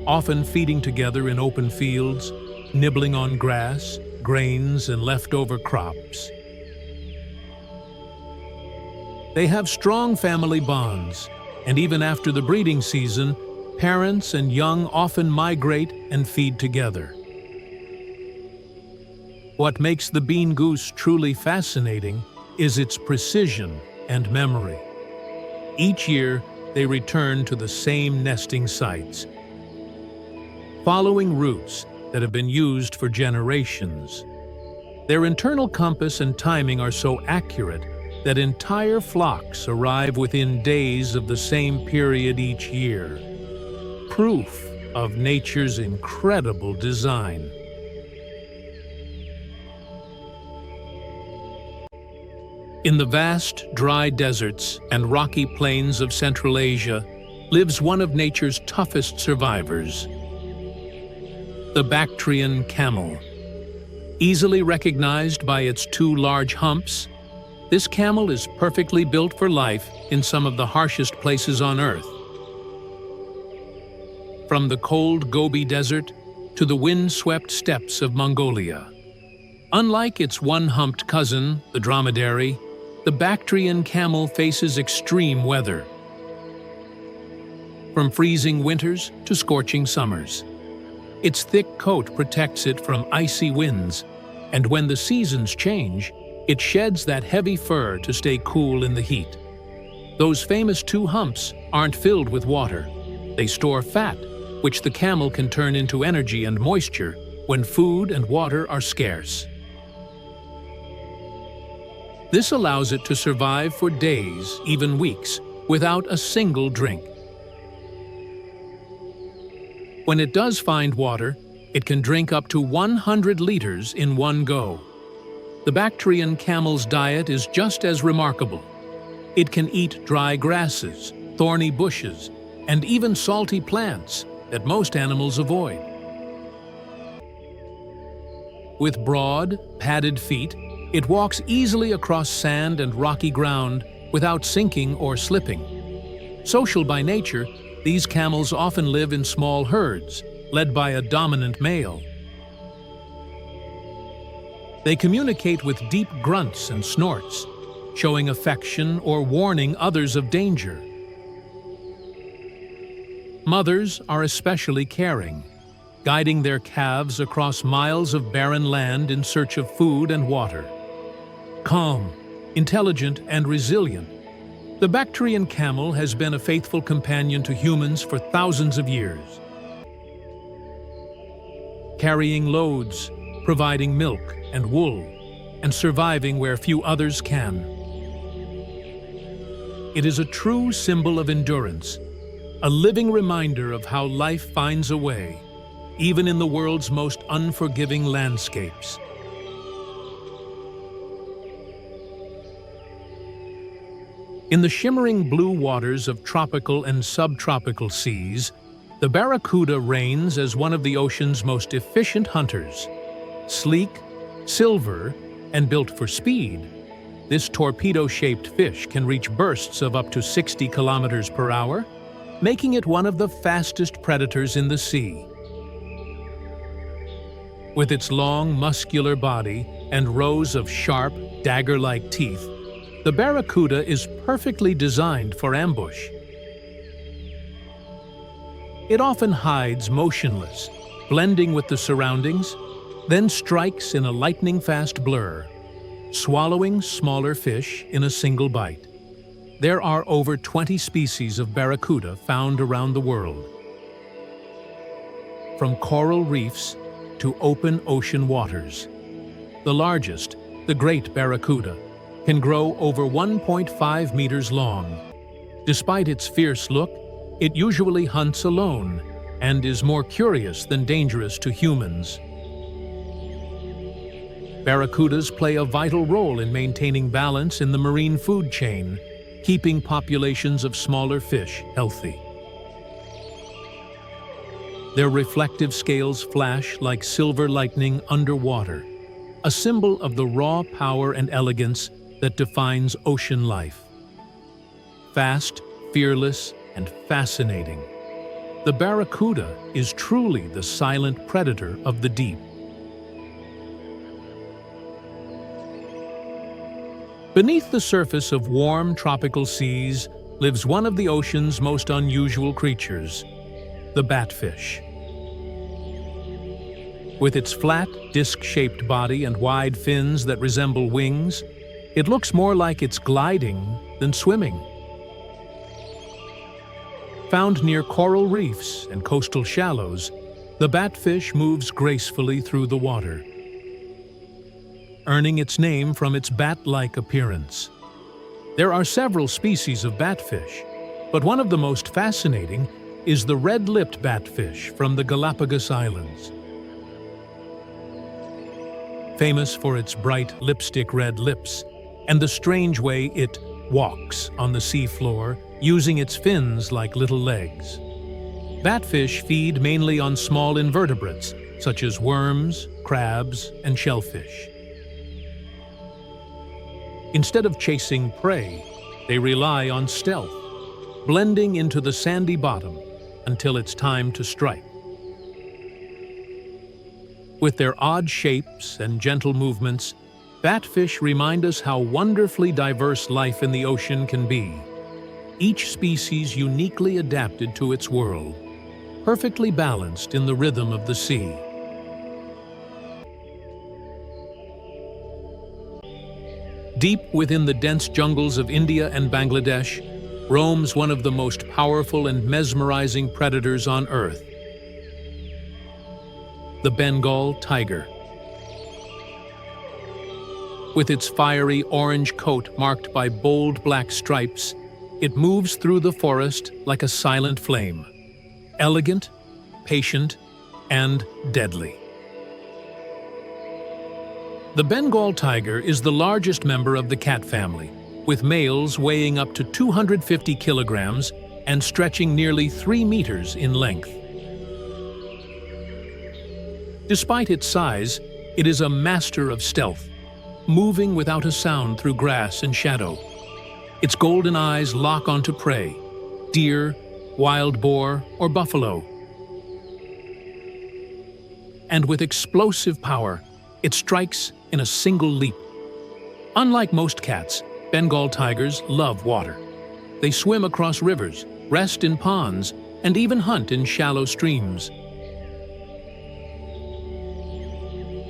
[SPEAKER 1] often feeding together in open fields, nibbling on grass, grains, and leftover crops. They have strong family bonds, and even after the breeding season, parents and young often migrate and feed together. What makes the bean goose truly fascinating is its precision and memory. Each year, they return to the same nesting sites, following routes that have been used for generations. Their internal compass and timing are so accurate that entire flocks arrive within days of the same period each year. Proof of nature's incredible design. In the vast, dry deserts and rocky plains of Central Asia lives one of nature's toughest survivors, the Bactrian camel. Easily recognized by its two large humps, this camel is perfectly built for life in some of the harshest places on Earth. From the cold Gobi Desert to the wind-swept steppes of Mongolia. Unlike its one-humped cousin, the dromedary, the Bactrian camel faces extreme weather, from freezing winters to scorching summers. Its thick coat protects it from icy winds, and when the seasons change, it sheds that heavy fur to stay cool in the heat. Those famous two humps aren't filled with water. They store fat, which the camel can turn into energy and moisture when food and water are scarce. This allows it to survive for days, even weeks, without a single drink. When it does find water, it can drink up to 100 liters in one go. The Bactrian camel's diet is just as remarkable. It can eat dry grasses, thorny bushes, and even salty plants that most animals avoid. With broad, padded feet, it walks easily across sand and rocky ground without sinking or slipping. Social by nature, these camels often live in small herds, led by a dominant male. They communicate with deep grunts and snorts, showing affection or warning others of danger. Mothers are especially caring, guiding their calves across miles of barren land in search of food and water. Calm, intelligent, and resilient, the Bactrian camel has been a faithful companion to humans for thousands of years. Carrying loads, providing milk and wool, and surviving where few others can. It is a true symbol of endurance, a living reminder of how life finds a way, even in the world's most unforgiving landscapes. In the shimmering blue waters of tropical and subtropical seas, the barracuda reigns as one of the ocean's most efficient hunters. Sleek, silver, and built for speed, this torpedo-shaped fish can reach bursts of up to 60 kilometers per hour, making it one of the fastest predators in the sea. With its long, muscular body and rows of sharp, dagger-like teeth, the barracuda is perfectly designed for ambush. It often hides motionless, blending with the surroundings, then strikes in a lightning-fast blur, swallowing smaller fish in a single bite. There are over 20 species of barracuda found around the world. From coral reefs to open ocean waters. The largest, the great barracuda, can grow over 1.5 meters long. Despite its fierce look, it usually hunts alone and is more curious than dangerous to humans. Barracudas play a vital role in maintaining balance in the marine food chain, keeping populations of smaller fish healthy. Their reflective scales flash like silver lightning underwater, a symbol of the raw power and elegance that defines ocean life. Fast, fearless, and fascinating, the barracuda is truly the silent predator of the deep. Beneath the surface of warm tropical seas lives one of the ocean's most unusual creatures, the batfish. With its flat, disc-shaped body and wide fins that resemble wings, it looks more like it's gliding than swimming. Found near coral reefs and coastal shallows, the batfish moves gracefully through the water, earning its name from its bat-like appearance. There are several species of batfish, but one of the most fascinating is the red-lipped batfish from the Galapagos Islands. Famous for its bright lipstick red lips and the strange way it walks on the seafloor, using its fins like little legs. Batfish feed mainly on small invertebrates, such as worms, crabs, and shellfish. Instead of chasing prey, they rely on stealth, blending into the sandy bottom until it's time to strike. With their odd shapes and gentle movements, batfish remind us how wonderfully diverse life in the ocean can be. Each species uniquely adapted to its world, perfectly balanced in the rhythm of the sea. Deep within the dense jungles of India and Bangladesh roams one of the most powerful and mesmerizing predators on Earth, the Bengal tiger. With its fiery orange coat marked by bold black stripes, it moves through the forest like a silent flame. Elegant, patient, and deadly. The Bengal tiger is the largest member of the cat family, with males weighing up to 250 kilograms and stretching nearly 3 meters in length. Despite its size, it is a master of stealth, moving without a sound through grass and shadow. Its golden eyes lock onto prey, deer, wild boar, or buffalo. And with explosive power, it strikes in a single leap. Unlike most cats, Bengal tigers love water. They swim across rivers, rest in ponds, and even hunt in shallow streams.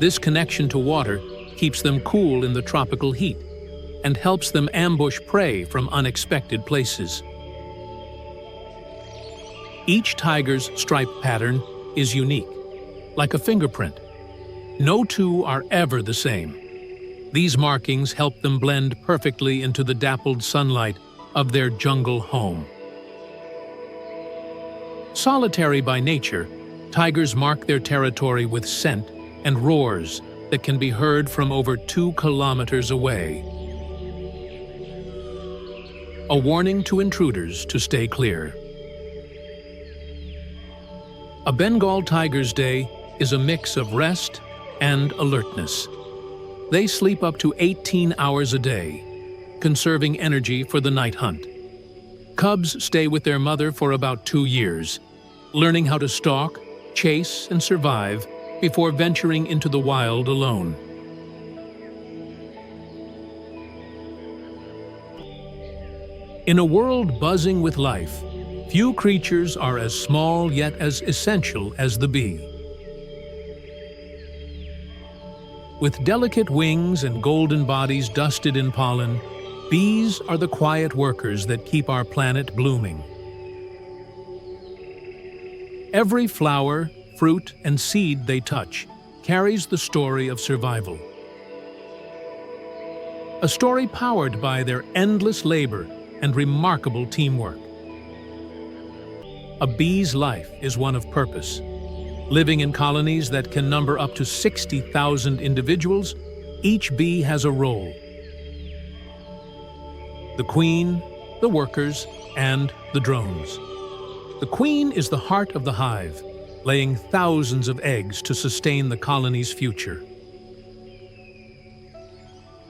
[SPEAKER 1] This connection to water keeps them cool in the tropical heat and helps them ambush prey from unexpected places. Each tiger's stripe pattern is unique, like a fingerprint. No two are ever the same. These markings help them blend perfectly into the dappled sunlight of their jungle home. Solitary by nature, tigers mark their territory with scent and roars that can be heard from over 2 kilometers away. A warning to intruders to stay clear. A Bengal tiger's day is a mix of rest and alertness. They sleep up to 18 hours a day, conserving energy for the night hunt. Cubs stay with their mother for about 2 years, learning how to stalk, chase, and survive before venturing into the wild alone. In a world buzzing with life, few creatures are as small yet as essential as the bee. With delicate wings and golden bodies dusted in pollen, bees are the quiet workers that keep our planet blooming. Every flower, fruit, and seed they touch carries the story of survival. A story powered by their endless labor and remarkable teamwork. A bee's life is one of purpose. Living in colonies that can number up to 60,000 individuals, each bee has a role. The queen, the workers, and the drones. The queen is the heart of the hive, laying thousands of eggs to sustain the colony's future.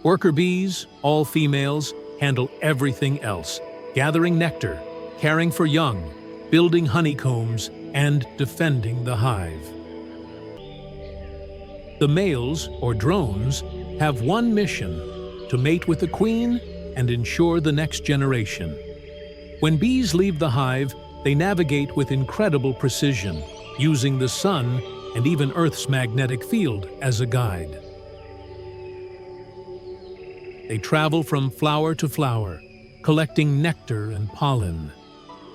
[SPEAKER 1] Worker bees, all females, handle everything else, gathering nectar, caring for young, building honeycombs, and defending the hive. The males, or drones, have one mission: to mate with the queen and ensure the next generation. When bees leave the hive, they navigate with incredible precision, using the sun and even Earth's magnetic field as a guide. They travel from flower to flower, collecting nectar and pollen.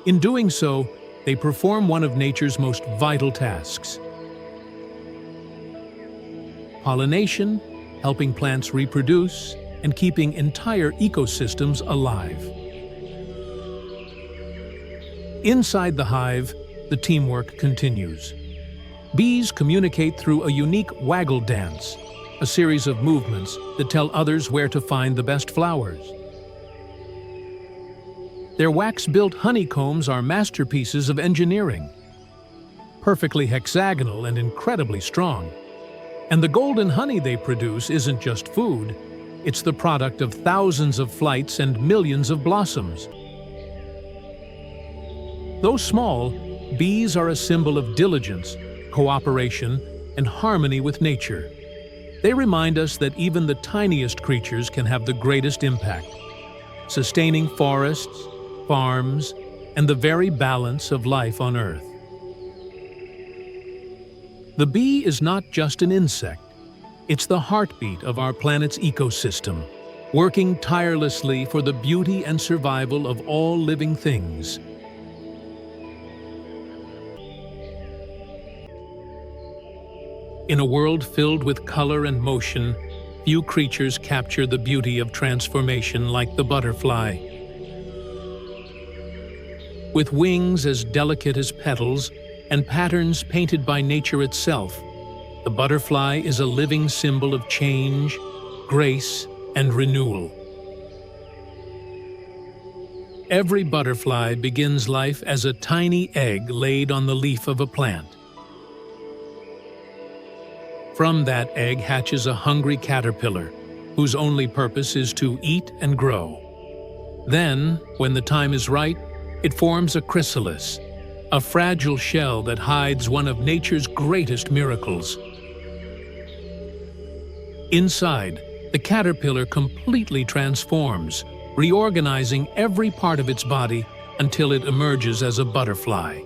[SPEAKER 1] In doing so, they perform one of nature's most vital tasks: pollination, helping plants reproduce, and keeping entire ecosystems alive. Inside the hive, the teamwork continues. Bees communicate through a unique waggle dance, a series of movements that tell others where to find the best flowers. Their wax-built honeycombs are masterpieces of engineering, perfectly hexagonal and incredibly strong. And the golden honey they produce isn't just food, it's the product of thousands of flights and millions of blossoms. Though small, bees are a symbol of diligence, cooperation, and harmony with nature. They remind us that even the tiniest creatures can have the greatest impact, sustaining forests, farms, and the very balance of life on Earth. The bee is not just an insect. It's the heartbeat of our planet's ecosystem, working tirelessly for the beauty and survival of all living things. In a world filled with color and motion, few creatures capture the beauty of transformation like the butterfly. With wings as delicate as petals and patterns painted by nature itself, the butterfly is a living symbol of change, grace, and renewal. Every butterfly begins life as a tiny egg laid on the leaf of a plant. From that egg hatches a hungry caterpillar, whose only purpose is to eat and grow. Then, when the time is right, it forms a chrysalis, a fragile shell that hides one of nature's greatest miracles. Inside, the caterpillar completely transforms, reorganizing every part of its body until it emerges as a butterfly.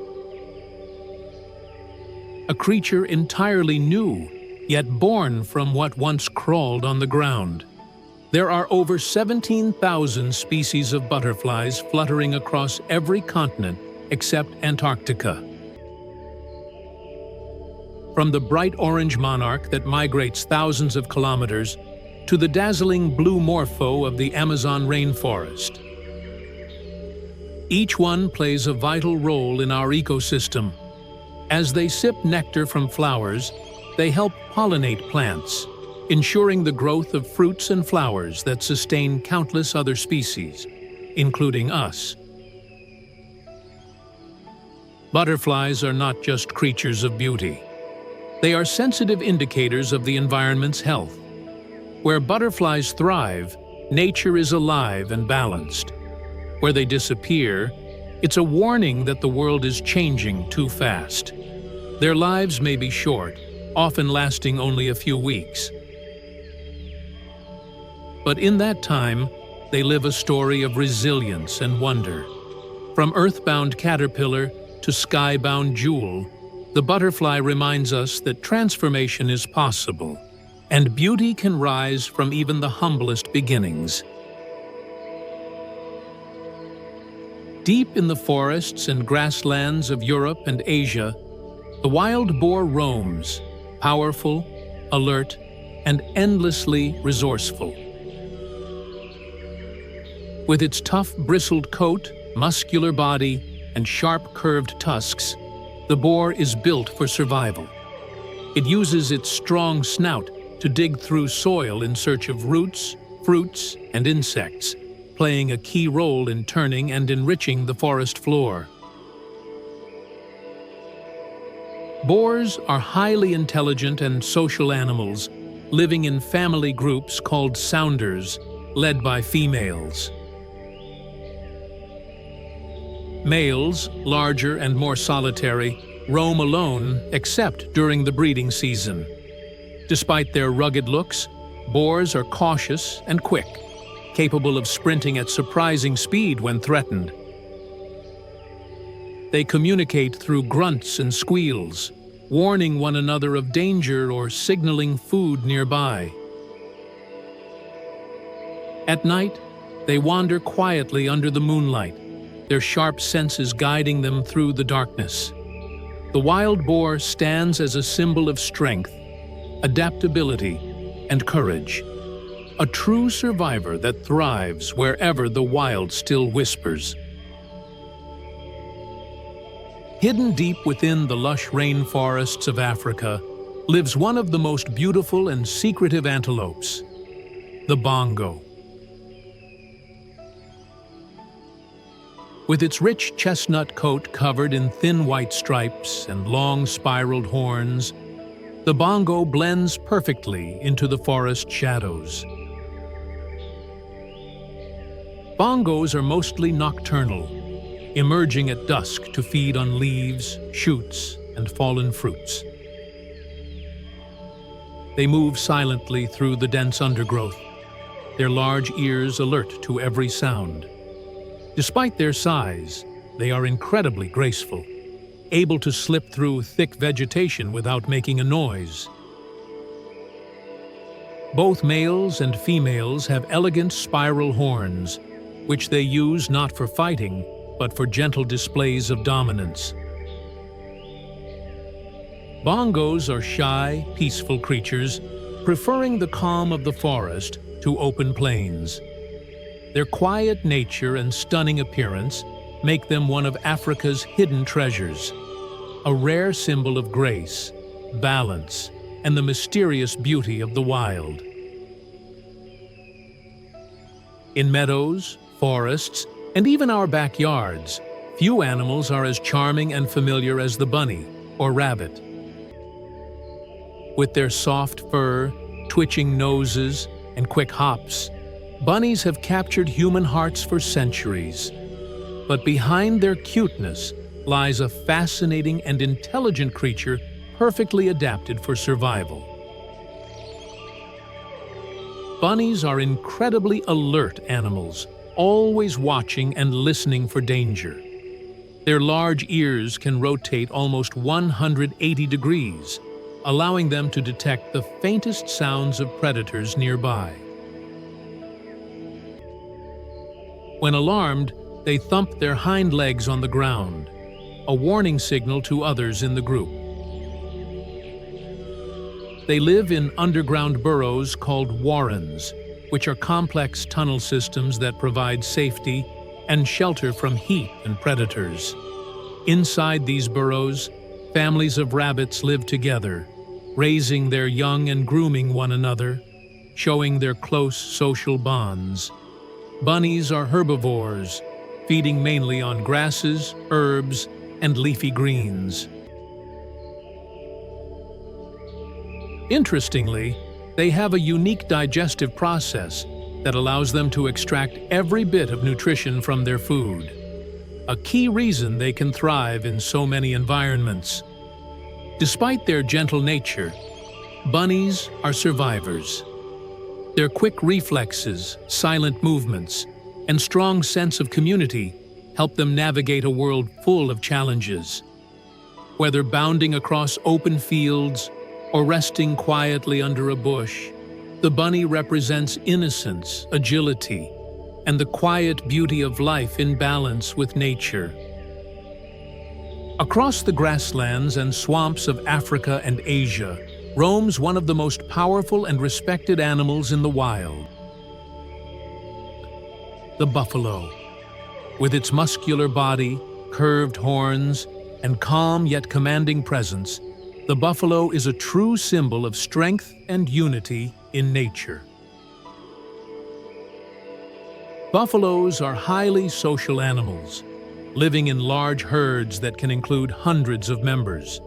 [SPEAKER 1] A creature entirely new, yet born from what once crawled on the ground. There are over 17,000 species of butterflies fluttering across every continent except Antarctica. From the bright orange monarch that migrates thousands of kilometers to the dazzling blue morpho of the Amazon rainforest. Each one plays a vital role in our ecosystem. As they sip nectar from flowers, they help pollinate plants, ensuring the growth of fruits and flowers that sustain countless other species, including us. Butterflies are not just creatures of beauty. They are sensitive indicators of the environment's health. Where butterflies thrive, nature is alive and balanced. Where they disappear, it's a warning that the world is changing too fast. Their lives may be short, often lasting only a few weeks. But in that time, they live a story of resilience and wonder. From earthbound caterpillar to skybound jewel, the butterfly reminds us that transformation is possible, and beauty can rise from even the humblest beginnings. Deep in the forests and grasslands of Europe and Asia, the wild boar roams, powerful, alert, and endlessly resourceful. With its tough, bristled coat, muscular body, and sharp, curved tusks, the boar is built for survival. It uses its strong snout to dig through soil in search of roots, fruits, and insects, playing a key role in turning and enriching the forest floor. Boars are highly intelligent and social animals, living in family groups called sounders, led by females. Males, larger and more solitary, roam alone except during the breeding season. Despite their rugged looks, boars are cautious and quick, capable of sprinting at surprising speed when threatened. They communicate through grunts and squeals, warning one another of danger or signaling food nearby. At night, they wander quietly under the moonlight, their sharp senses guiding them through the darkness. The wild boar stands as a symbol of strength, adaptability, and courage. A true survivor that thrives wherever the wild still whispers. Hidden deep within the lush rainforests of Africa lives one of the most beautiful and secretive antelopes, the bongo. With its rich chestnut coat covered in thin white stripes and long spiraled horns, the bongo blends perfectly into the forest shadows. Bongos are mostly nocturnal, emerging at dusk to feed on leaves, shoots, and fallen fruits. They move silently through the dense undergrowth, their large ears alert to every sound. Despite their size, they are incredibly graceful, able to slip through thick vegetation without making a noise. Both males and females have elegant spiral horns, which they use not for fighting, but for gentle displays of dominance. Bongos are shy, peaceful creatures, preferring the calm of the forest to open plains. Their quiet nature and stunning appearance make them one of Africa's hidden treasures, a rare symbol of grace, balance, and the mysterious beauty of the wild. In meadows, forests, and even our backyards, few animals are as charming and familiar as the bunny or rabbit. With their soft fur, twitching noses, and quick hops, bunnies have captured human hearts for centuries. But behind their cuteness lies a fascinating and intelligent creature perfectly adapted for survival. Bunnies are incredibly alert animals, always watching and listening for danger. Their large ears can rotate almost 180 degrees, allowing them to detect the faintest sounds of predators nearby. When alarmed, they thump their hind legs on the ground, a warning signal to others in the group. They live in underground burrows called warrens, which are complex tunnel systems that provide safety and shelter from heat and predators. Inside these burrows, families of rabbits live together, raising their young and grooming one another, showing their close social bonds. Bunnies are herbivores, feeding mainly on grasses, herbs, and leafy greens. Interestingly, they have a unique digestive process that allows them to extract every bit of nutrition from their food, a key reason they can thrive in so many environments. Despite their gentle nature, bunnies are survivors. Their quick reflexes, silent movements, and strong sense of community help them navigate a world full of challenges. Whether bounding across open fields or resting quietly under a bush, the bunny represents innocence, agility, and the quiet beauty of life in balance with nature. Across the grasslands and swamps of Africa and Asia roams one of the most powerful and respected animals in the wild, the buffalo. With its muscular body, curved horns, and calm yet commanding presence, the buffalo is a true symbol of strength and unity in nature. Buffaloes are highly social animals, living in large herds that can include hundreds of members.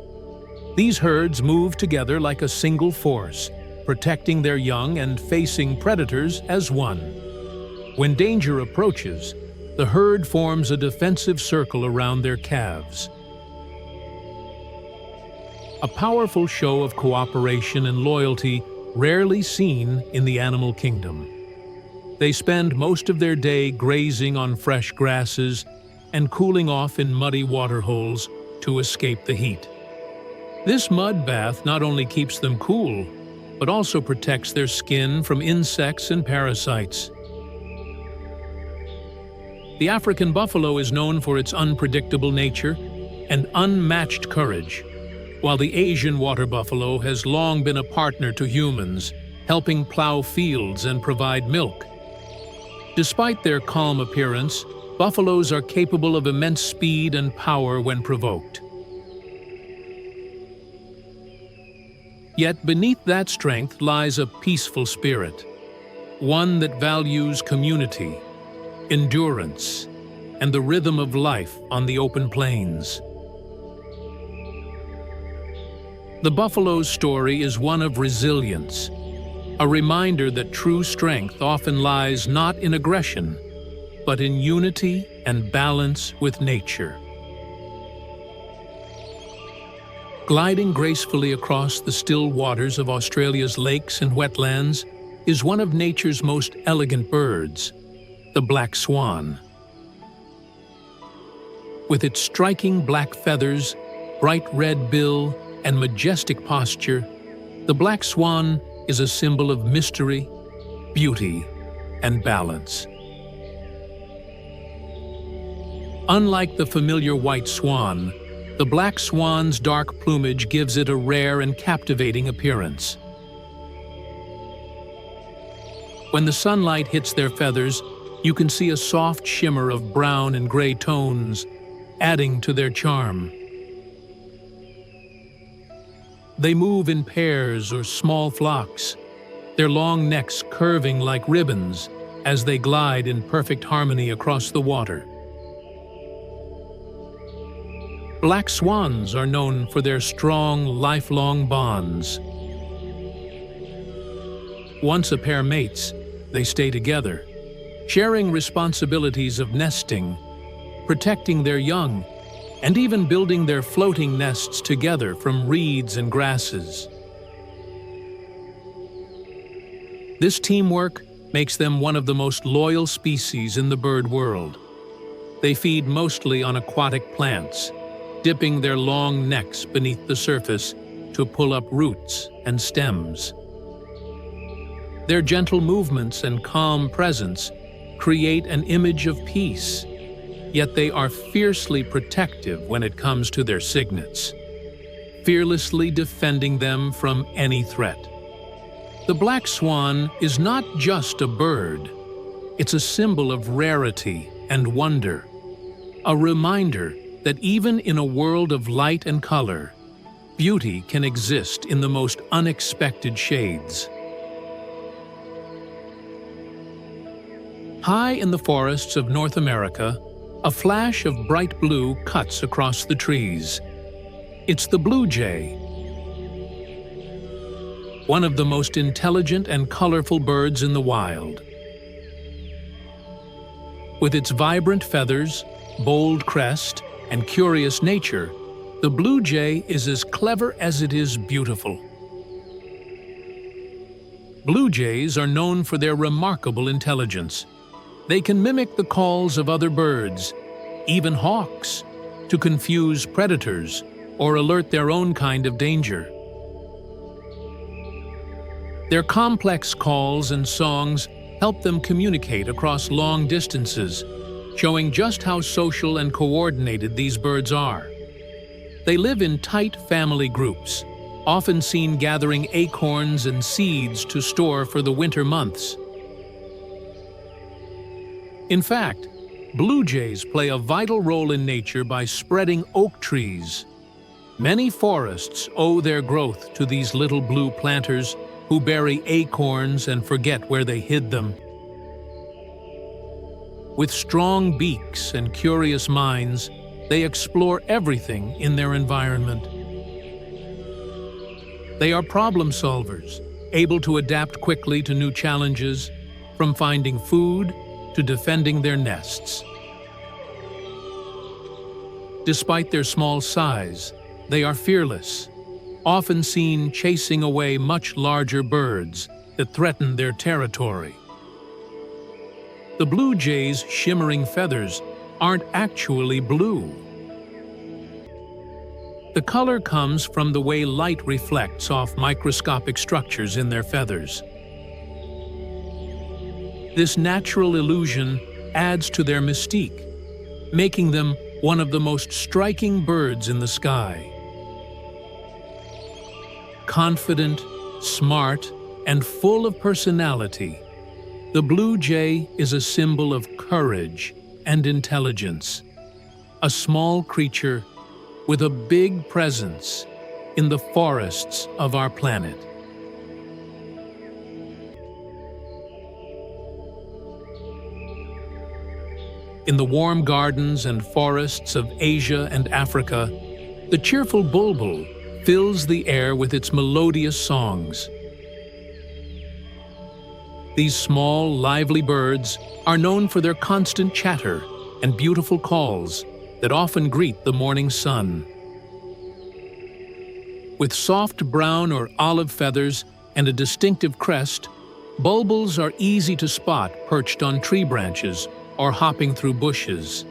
[SPEAKER 1] These herds move together like a single force, protecting their young and facing predators as one. When danger approaches, the herd forms a defensive circle around their calves. A powerful show of cooperation and loyalty rarely seen in the animal kingdom. They spend most of their day grazing on fresh grasses and cooling off in muddy waterholes to escape the heat. This mud bath not only keeps them cool, but also protects their skin from insects and parasites. The African buffalo is known for its unpredictable nature and unmatched courage, while the Asian water buffalo has long been a partner to humans, helping plow fields and provide milk. Despite their calm appearance, buffaloes are capable of immense speed and power when provoked. Yet beneath that strength lies a peaceful spirit, one that values community, endurance, and the rhythm of life on the open plains. The buffalo's story is one of resilience, a reminder that true strength often lies not in aggression, but in unity and balance with nature. Gliding gracefully across the still waters of Australia's lakes and wetlands is one of nature's most elegant birds, the black swan. With its striking black feathers, bright red bill, and majestic posture, the black swan is a symbol of mystery, beauty, and balance. Unlike the familiar white swan, the black swan's dark plumage gives it a rare and captivating appearance. When the sunlight hits their feathers, you can see a soft shimmer of brown and gray tones, adding to their charm. They move in pairs or small flocks, their long necks curving like ribbons as they glide in perfect harmony across the water. Black swans are known for their strong, lifelong bonds. Once a pair mates, they stay together, sharing responsibilities of nesting, protecting their young, and even building their floating nests together from reeds and grasses. This teamwork makes them one of the most loyal species in the bird world. They feed mostly on aquatic plants, dipping their long necks beneath the surface to pull up roots and stems. Their gentle movements and calm presence create an image of peace, yet they are fiercely protective when it comes to their cygnets, fearlessly defending them from any threat. The black swan is not just a bird, it's a symbol of rarity and wonder, a reminder that even in a world of light and color, beauty can exist in the most unexpected shades. High in the forests of North America, a flash of bright blue cuts across the trees. It's the blue jay, one of the most intelligent and colorful birds in the wild. With its vibrant feathers, bold crest, and curious nature, the blue jay is as clever as it is beautiful. Blue jays are known for their remarkable intelligence. They can mimic the calls of other birds, even hawks, to confuse predators or alert their own kind of danger. Their complex calls and songs help them communicate across long distances, showing just how social and coordinated these birds are. They live in tight family groups, often seen gathering acorns and seeds to store for the winter months. In fact, blue jays play a vital role in nature by spreading oak trees. Many forests owe their growth to these little blue planters who bury acorns and forget where they hid them. With strong beaks and curious minds, they explore everything in their environment. They are problem solvers, able to adapt quickly to new challenges, from finding food to defending their nests. Despite their small size, they are fearless, often seen chasing away much larger birds that threaten their territory. The blue jay's shimmering feathers aren't actually blue. The color comes from the way light reflects off microscopic structures in their feathers. This natural illusion adds to their mystique, making them one of the most striking birds in the sky. Confident, smart, and full of personality, the blue jay is a symbol of courage and intelligence, a small creature with a big presence in the forests of our planet. In the warm gardens and forests of Asia and Africa, the cheerful bulbul fills the air with its melodious songs. These small, lively birds are known for their constant chatter and beautiful calls that often greet the morning sun. With soft brown or olive feathers and a distinctive crest, bulbuls are easy to spot perched on tree branches or hopping through bushes.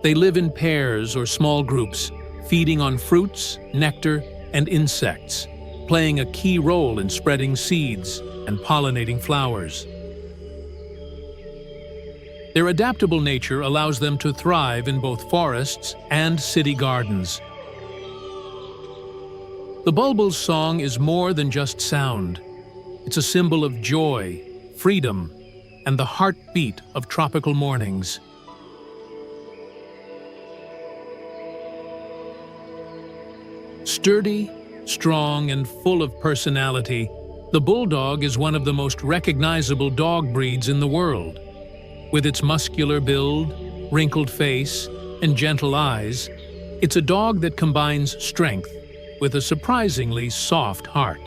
[SPEAKER 1] They live in pairs or small groups, feeding on fruits, nectar, and insects, playing a key role in spreading seeds and pollinating flowers. Their adaptable nature allows them to thrive in both forests and city gardens. The bulbul's song is more than just sound. It's a symbol of joy, freedom, and the heartbeat of tropical mornings. Sturdy, strong, and full of personality, the bulldog is one of the most recognizable dog breeds in the world. With its muscular build, wrinkled face, and gentle eyes, it's a dog that combines strength with a surprisingly soft heart.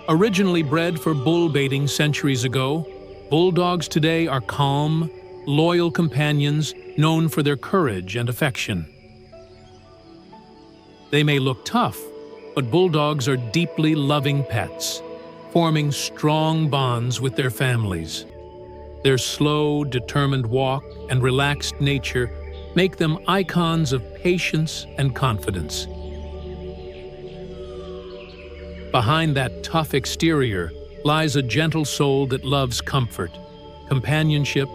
[SPEAKER 1] Originally bred for bull baiting centuries ago, bulldogs today are calm, loyal companions known for their courage and affection. They may look tough, but bulldogs are deeply loving pets, forming strong bonds with their families. Their slow, determined walk and relaxed nature make them icons of patience and confidence. Behind that tough exterior lies a gentle soul that loves comfort, companionship,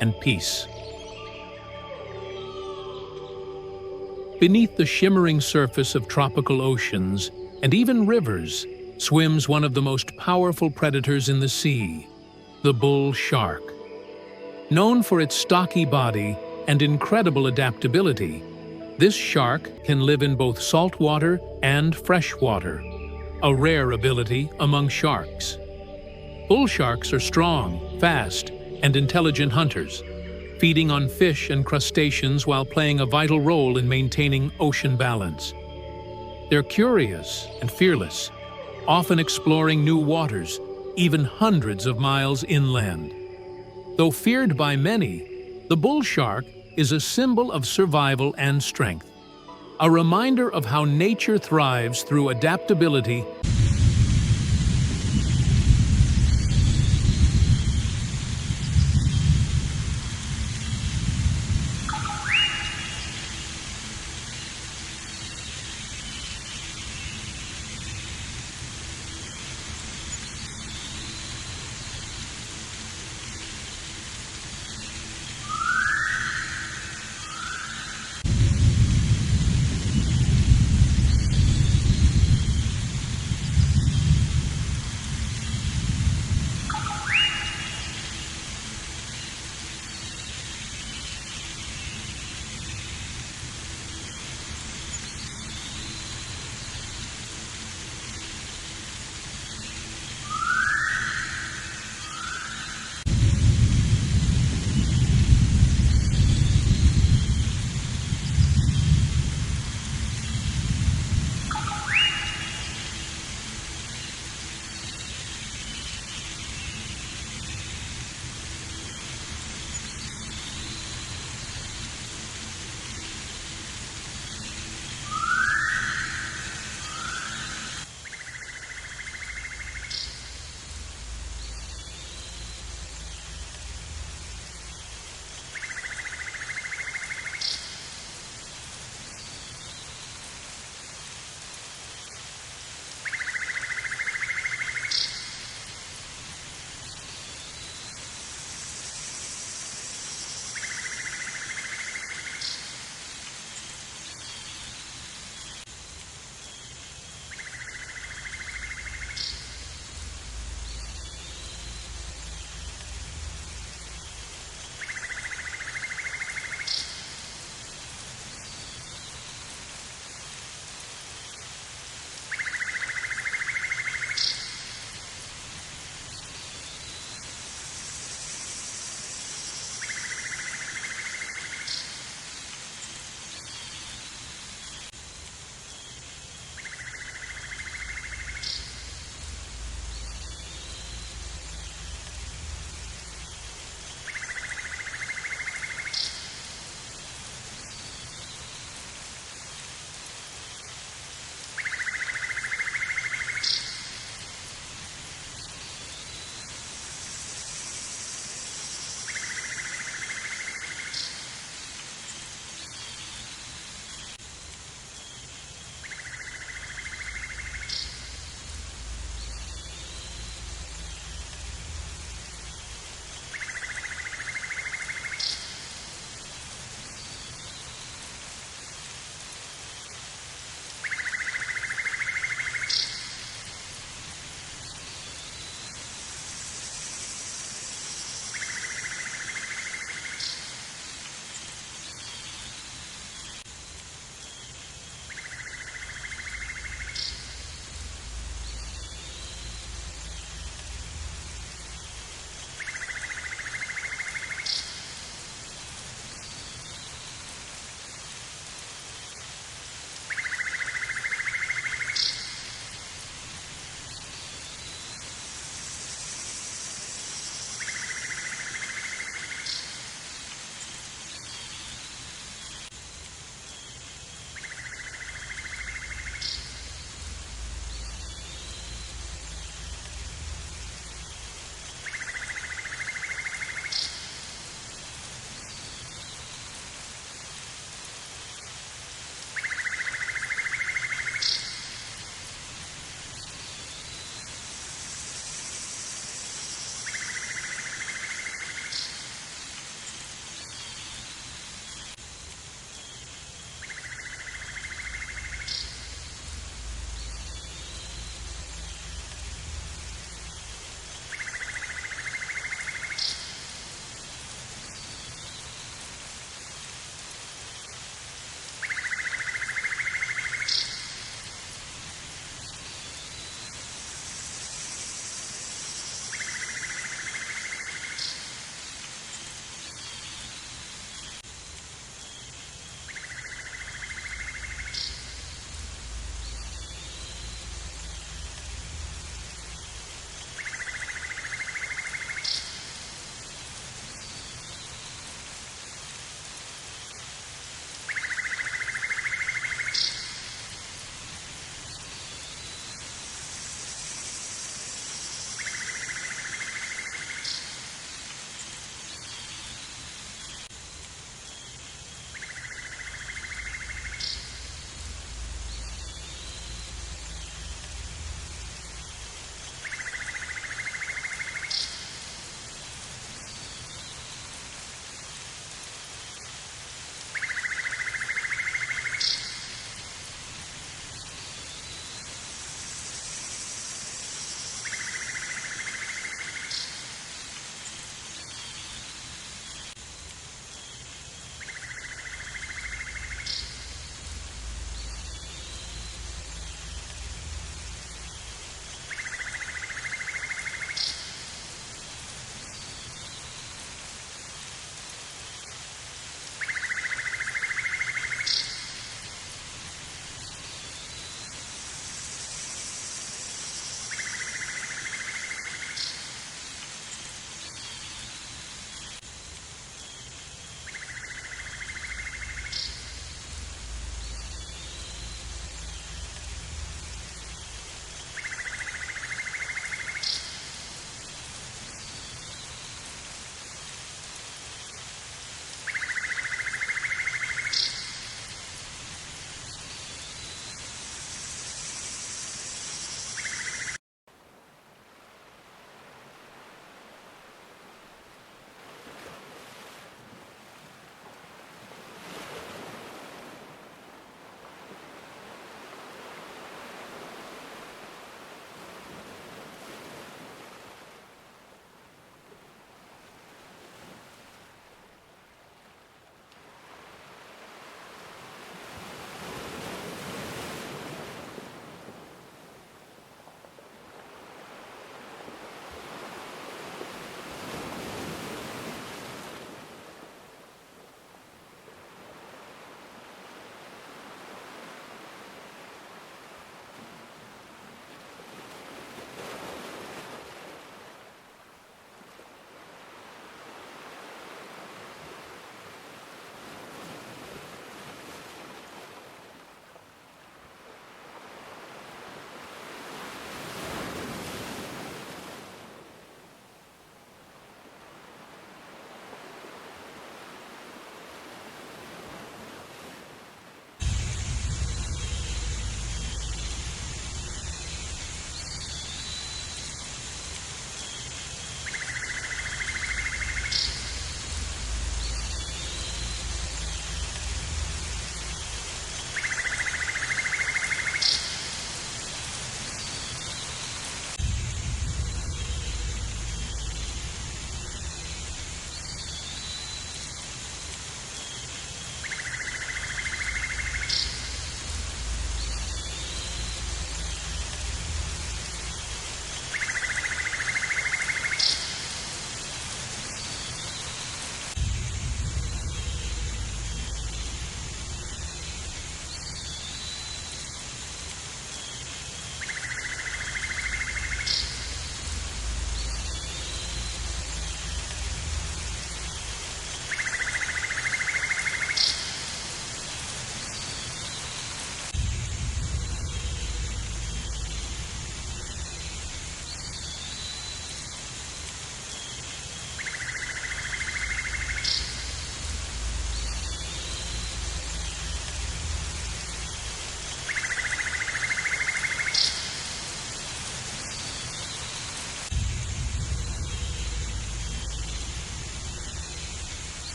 [SPEAKER 1] and peace. Beneath the shimmering surface of tropical oceans and even rivers swims one of the most powerful predators in the sea, the bull shark. Known for its stocky body and incredible adaptability, this shark can live in both saltwater and freshwater, a rare ability among sharks. Bull sharks are strong, fast, and intelligent hunters, feeding on fish and crustaceans while playing a vital role in maintaining ocean balance. They're curious and fearless, often exploring new waters, even hundreds of miles inland. Though feared by many, the bull shark is a symbol of survival and strength, a reminder of how nature thrives through adaptability.